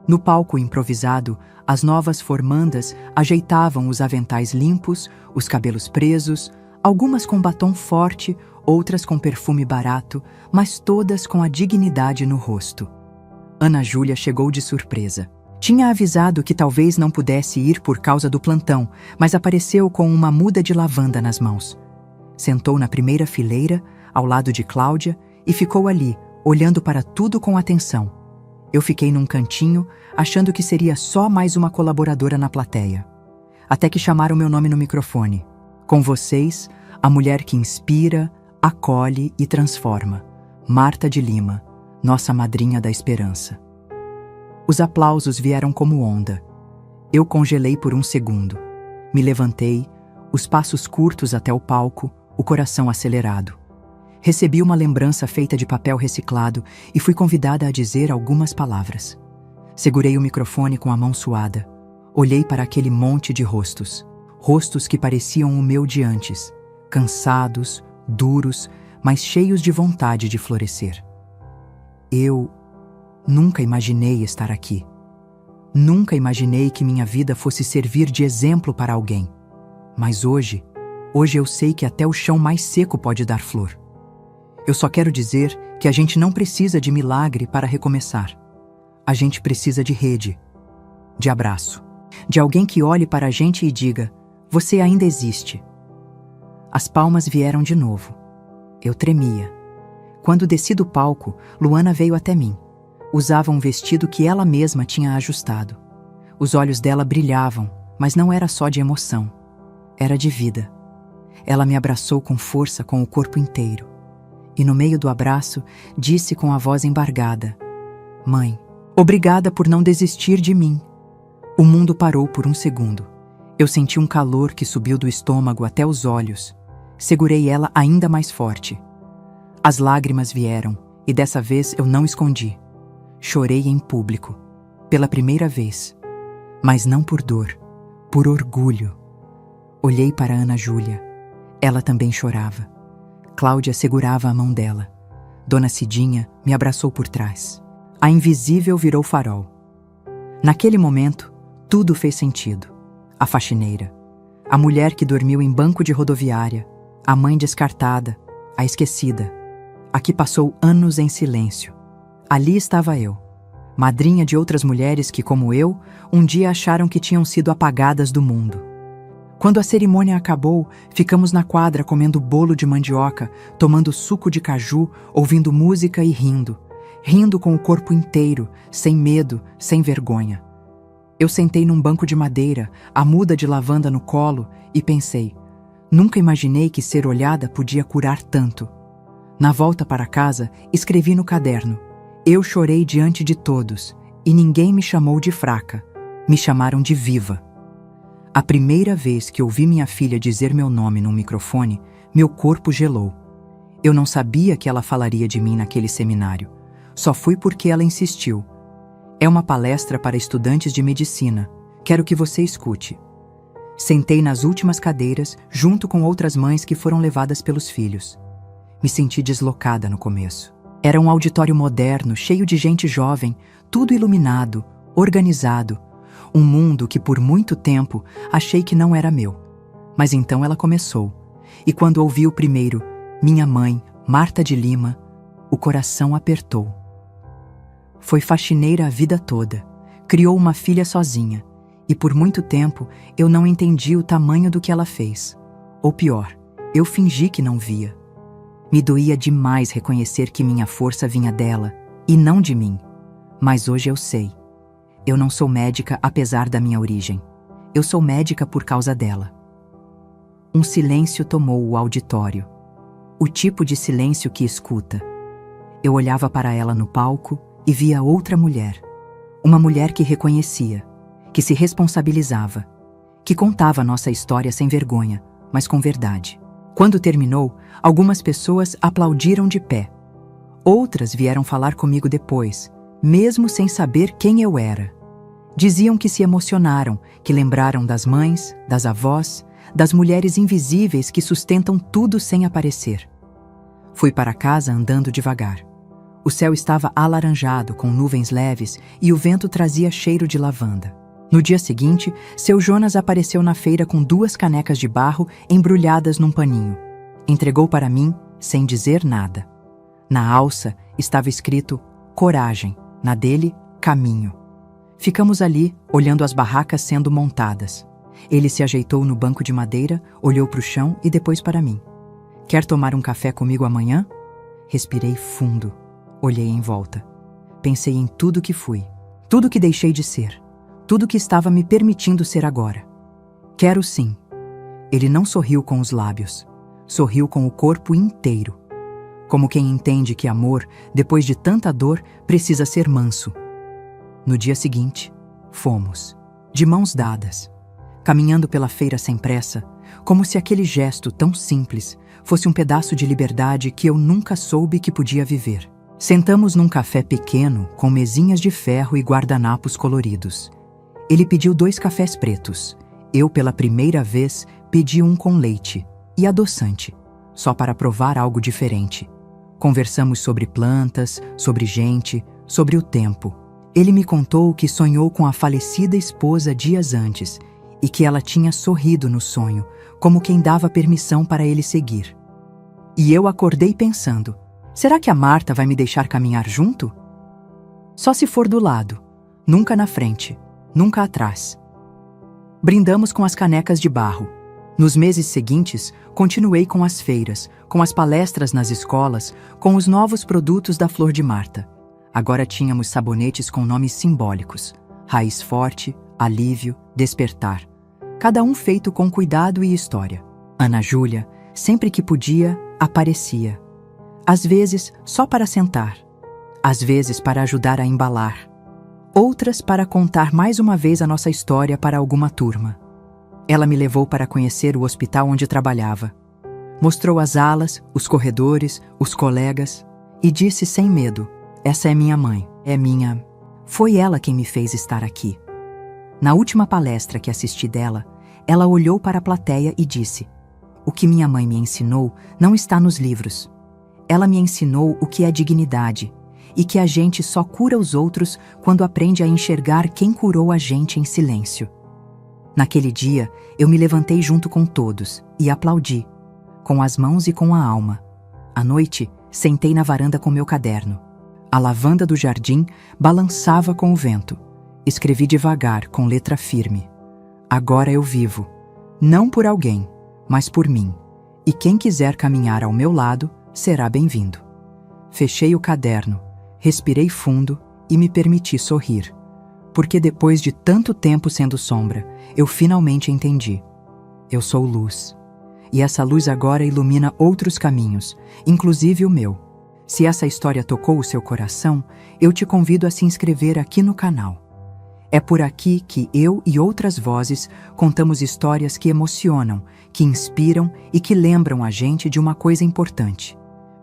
No palco improvisado, as novas formandas ajeitavam os aventais limpos, os cabelos presos, algumas com batom forte, outras com perfume barato, mas todas com a dignidade no rosto. Ana Júlia chegou de surpresa. Tinha avisado que talvez não pudesse ir por causa do plantão, mas apareceu com uma muda de lavanda nas mãos. Sentou na primeira fileira, ao lado de Cláudia, e ficou ali, olhando para tudo com atenção. Eu fiquei num cantinho, achando que seria só mais uma colaboradora na plateia. Até que chamaram meu nome no microfone. Com vocês, a mulher que inspira, acolhe e transforma. Marta de Lima, nossa madrinha da esperança. Os aplausos vieram como onda. Eu congelei por um segundo. Me levantei, os passos curtos até o palco, o coração acelerado. Recebi uma lembrança feita de papel reciclado e fui convidada a dizer algumas palavras. Segurei o microfone com a mão suada. Olhei para aquele monte de rostos. Rostos que pareciam o meu de antes. Cansados, duros, mas cheios de vontade de florescer. Eu nunca imaginei estar aqui. Nunca imaginei que minha vida fosse servir de exemplo para alguém. Mas hoje eu sei que até o chão mais seco pode dar flor. Eu só quero dizer que a gente não precisa de milagre para recomeçar. A gente precisa de rede, de abraço, de alguém que olhe para a gente e diga: "Você ainda existe." As palmas vieram de novo. Eu tremia. Quando desci do palco, Luana veio até mim. Usava um vestido que ela mesma tinha ajustado. Os olhos dela brilhavam, mas não era só de emoção. Era de vida. Ela me abraçou com força com o corpo inteiro. E no meio do abraço, disse com a voz embargada: "Mãe, obrigada por não desistir de mim." O mundo parou por um segundo. Eu senti um calor que subiu do estômago até os olhos. Segurei ela ainda mais forte. As lágrimas vieram, e dessa vez eu não escondi. Chorei em público, pela primeira vez. Mas não por dor, por orgulho. Olhei para Ana Júlia. Ela também chorava. Cláudia segurava a mão dela. Dona Cidinha me abraçou por trás. A invisível virou farol. Naquele momento, tudo fez sentido. A faxineira, a mulher que dormiu em banco de rodoviária, a mãe descartada, a esquecida, a que passou anos em silêncio. Ali estava eu, madrinha de outras mulheres que, como eu, um dia acharam que tinham sido apagadas do mundo. Quando a cerimônia acabou, ficamos na quadra comendo bolo de mandioca, tomando suco de caju, ouvindo música e rindo. Rindo com o corpo inteiro, sem medo, sem vergonha. Eu sentei num banco de madeira, a muda de lavanda no colo, e pensei: Nunca imaginei que ser olhada podia curar tanto. Na volta para casa, escrevi no caderno: eu chorei diante de todos, e ninguém me chamou de fraca. Me chamaram de viva. A primeira vez que ouvi minha filha dizer meu nome num microfone, meu corpo gelou. Eu não sabia que ela falaria de mim naquele seminário. Só fui porque ela insistiu. É uma palestra para estudantes de medicina. Quero que você escute. Sentei nas últimas cadeiras, junto com outras mães que foram levadas pelos filhos. Me senti deslocada no começo. Era um auditório moderno, cheio de gente jovem, tudo iluminado, organizado. Um mundo que por muito tempo achei que não era meu. Mas então ela começou. E quando ouvi o primeiro, minha mãe, Marta de Lima, o coração apertou. Foi faxineira a vida toda. Criou uma filha sozinha. E por muito tempo eu não entendi o tamanho do que ela fez. Ou pior, eu fingi que não via. Me doía demais reconhecer que minha força vinha dela, e não de mim. Mas hoje eu sei. Eu não sou médica apesar da minha origem. Eu sou médica por causa dela. Um silêncio tomou o auditório. O tipo de silêncio que escuta. Eu olhava para ela no palco e via outra mulher. Uma mulher que reconhecia, que se responsabilizava, que contava nossa história sem vergonha, mas com verdade. Quando terminou, algumas pessoas aplaudiram de pé. Outras vieram falar comigo depois, mesmo sem saber quem eu era. Diziam que se emocionaram, que lembraram das mães, das avós, das mulheres invisíveis que sustentam tudo sem aparecer. Fui para casa andando devagar. O céu estava alaranjado, com nuvens leves, e o vento trazia cheiro de lavanda. No dia seguinte, seu Jonas apareceu na feira com 2 canecas de barro embrulhadas num paninho. Entregou para mim, sem dizer nada. Na alça estava escrito coragem, na dele, caminho. Ficamos ali, olhando as barracas sendo montadas. Ele se ajeitou no banco de madeira, olhou para o chão e depois para mim. Quer tomar um café comigo amanhã? Respirei fundo. Olhei em volta. Pensei em tudo que fui, tudo que deixei de ser, tudo que estava me permitindo ser agora. Quero sim. Ele não sorriu com os lábios. Sorriu com o corpo inteiro. Como quem entende que amor, depois de tanta dor, precisa ser manso. No dia seguinte, fomos, de mãos dadas, caminhando pela feira sem pressa, como se aquele gesto tão simples fosse um pedaço de liberdade que eu nunca soube que podia viver. Sentamos num café pequeno, com mesinhas de ferro e guardanapos coloridos. Ele pediu 2 cafés pretos. Eu, pela primeira vez, pedi um com leite e adoçante, só para provar algo diferente. Conversamos sobre plantas, sobre gente, sobre o tempo. Ele me contou que sonhou com a falecida esposa dias antes e que ela tinha sorrido no sonho, como quem dava permissão para ele seguir. E eu acordei pensando: será que a Marta vai me deixar caminhar junto? Só se for do lado, nunca na frente, nunca atrás. Brindamos com as canecas de barro. Nos meses seguintes, continuei com as feiras, com as palestras nas escolas, com os novos produtos da Flor de Marta. Agora tínhamos sabonetes com nomes simbólicos: Raiz Forte, Alívio, Despertar. Cada um feito com cuidado e história. Ana Júlia, sempre que podia, aparecia. Às vezes, só para sentar. Às vezes, para ajudar a embalar. Outras para contar mais uma vez a nossa história para alguma turma. Ela me levou para conhecer o hospital onde trabalhava. Mostrou as alas, os corredores, os colegas e disse sem medo: essa é minha mãe, é minha... Foi ela quem me fez estar aqui. Na última palestra que assisti dela, ela olhou para a plateia e disse: o que minha mãe me ensinou não está nos livros. Ela me ensinou o que é dignidade e que a gente só cura os outros quando aprende a enxergar quem curou a gente em silêncio. Naquele dia, eu me levantei junto com todos e aplaudi, com as mãos e com a alma. À noite, sentei na varanda com meu caderno. A lavanda do jardim balançava com o vento. Escrevi devagar, com letra firme: agora eu vivo, não por alguém, mas por mim. E quem quiser caminhar ao meu lado, será bem-vindo. Fechei o caderno, respirei fundo e me permiti sorrir. Porque depois de tanto tempo sendo sombra, eu finalmente entendi. Eu sou luz. e essa luz agora ilumina outros caminhos, inclusive o meu. Se essa história tocou o seu coração, eu te convido a se inscrever aqui no canal. É por aqui que eu e outras vozes contamos histórias que emocionam, que inspiram e que lembram a gente de uma coisa importante.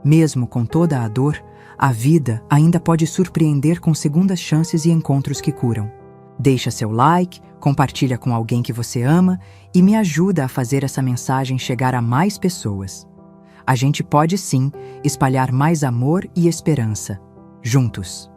Mesmo com toda a dor, a vida ainda pode surpreender com segundas chances e encontros que curam. Deixa seu like, compartilha com alguém que você ama e me ajuda a fazer essa mensagem chegar a mais pessoas. A gente pode sim espalhar mais amor e esperança, juntos.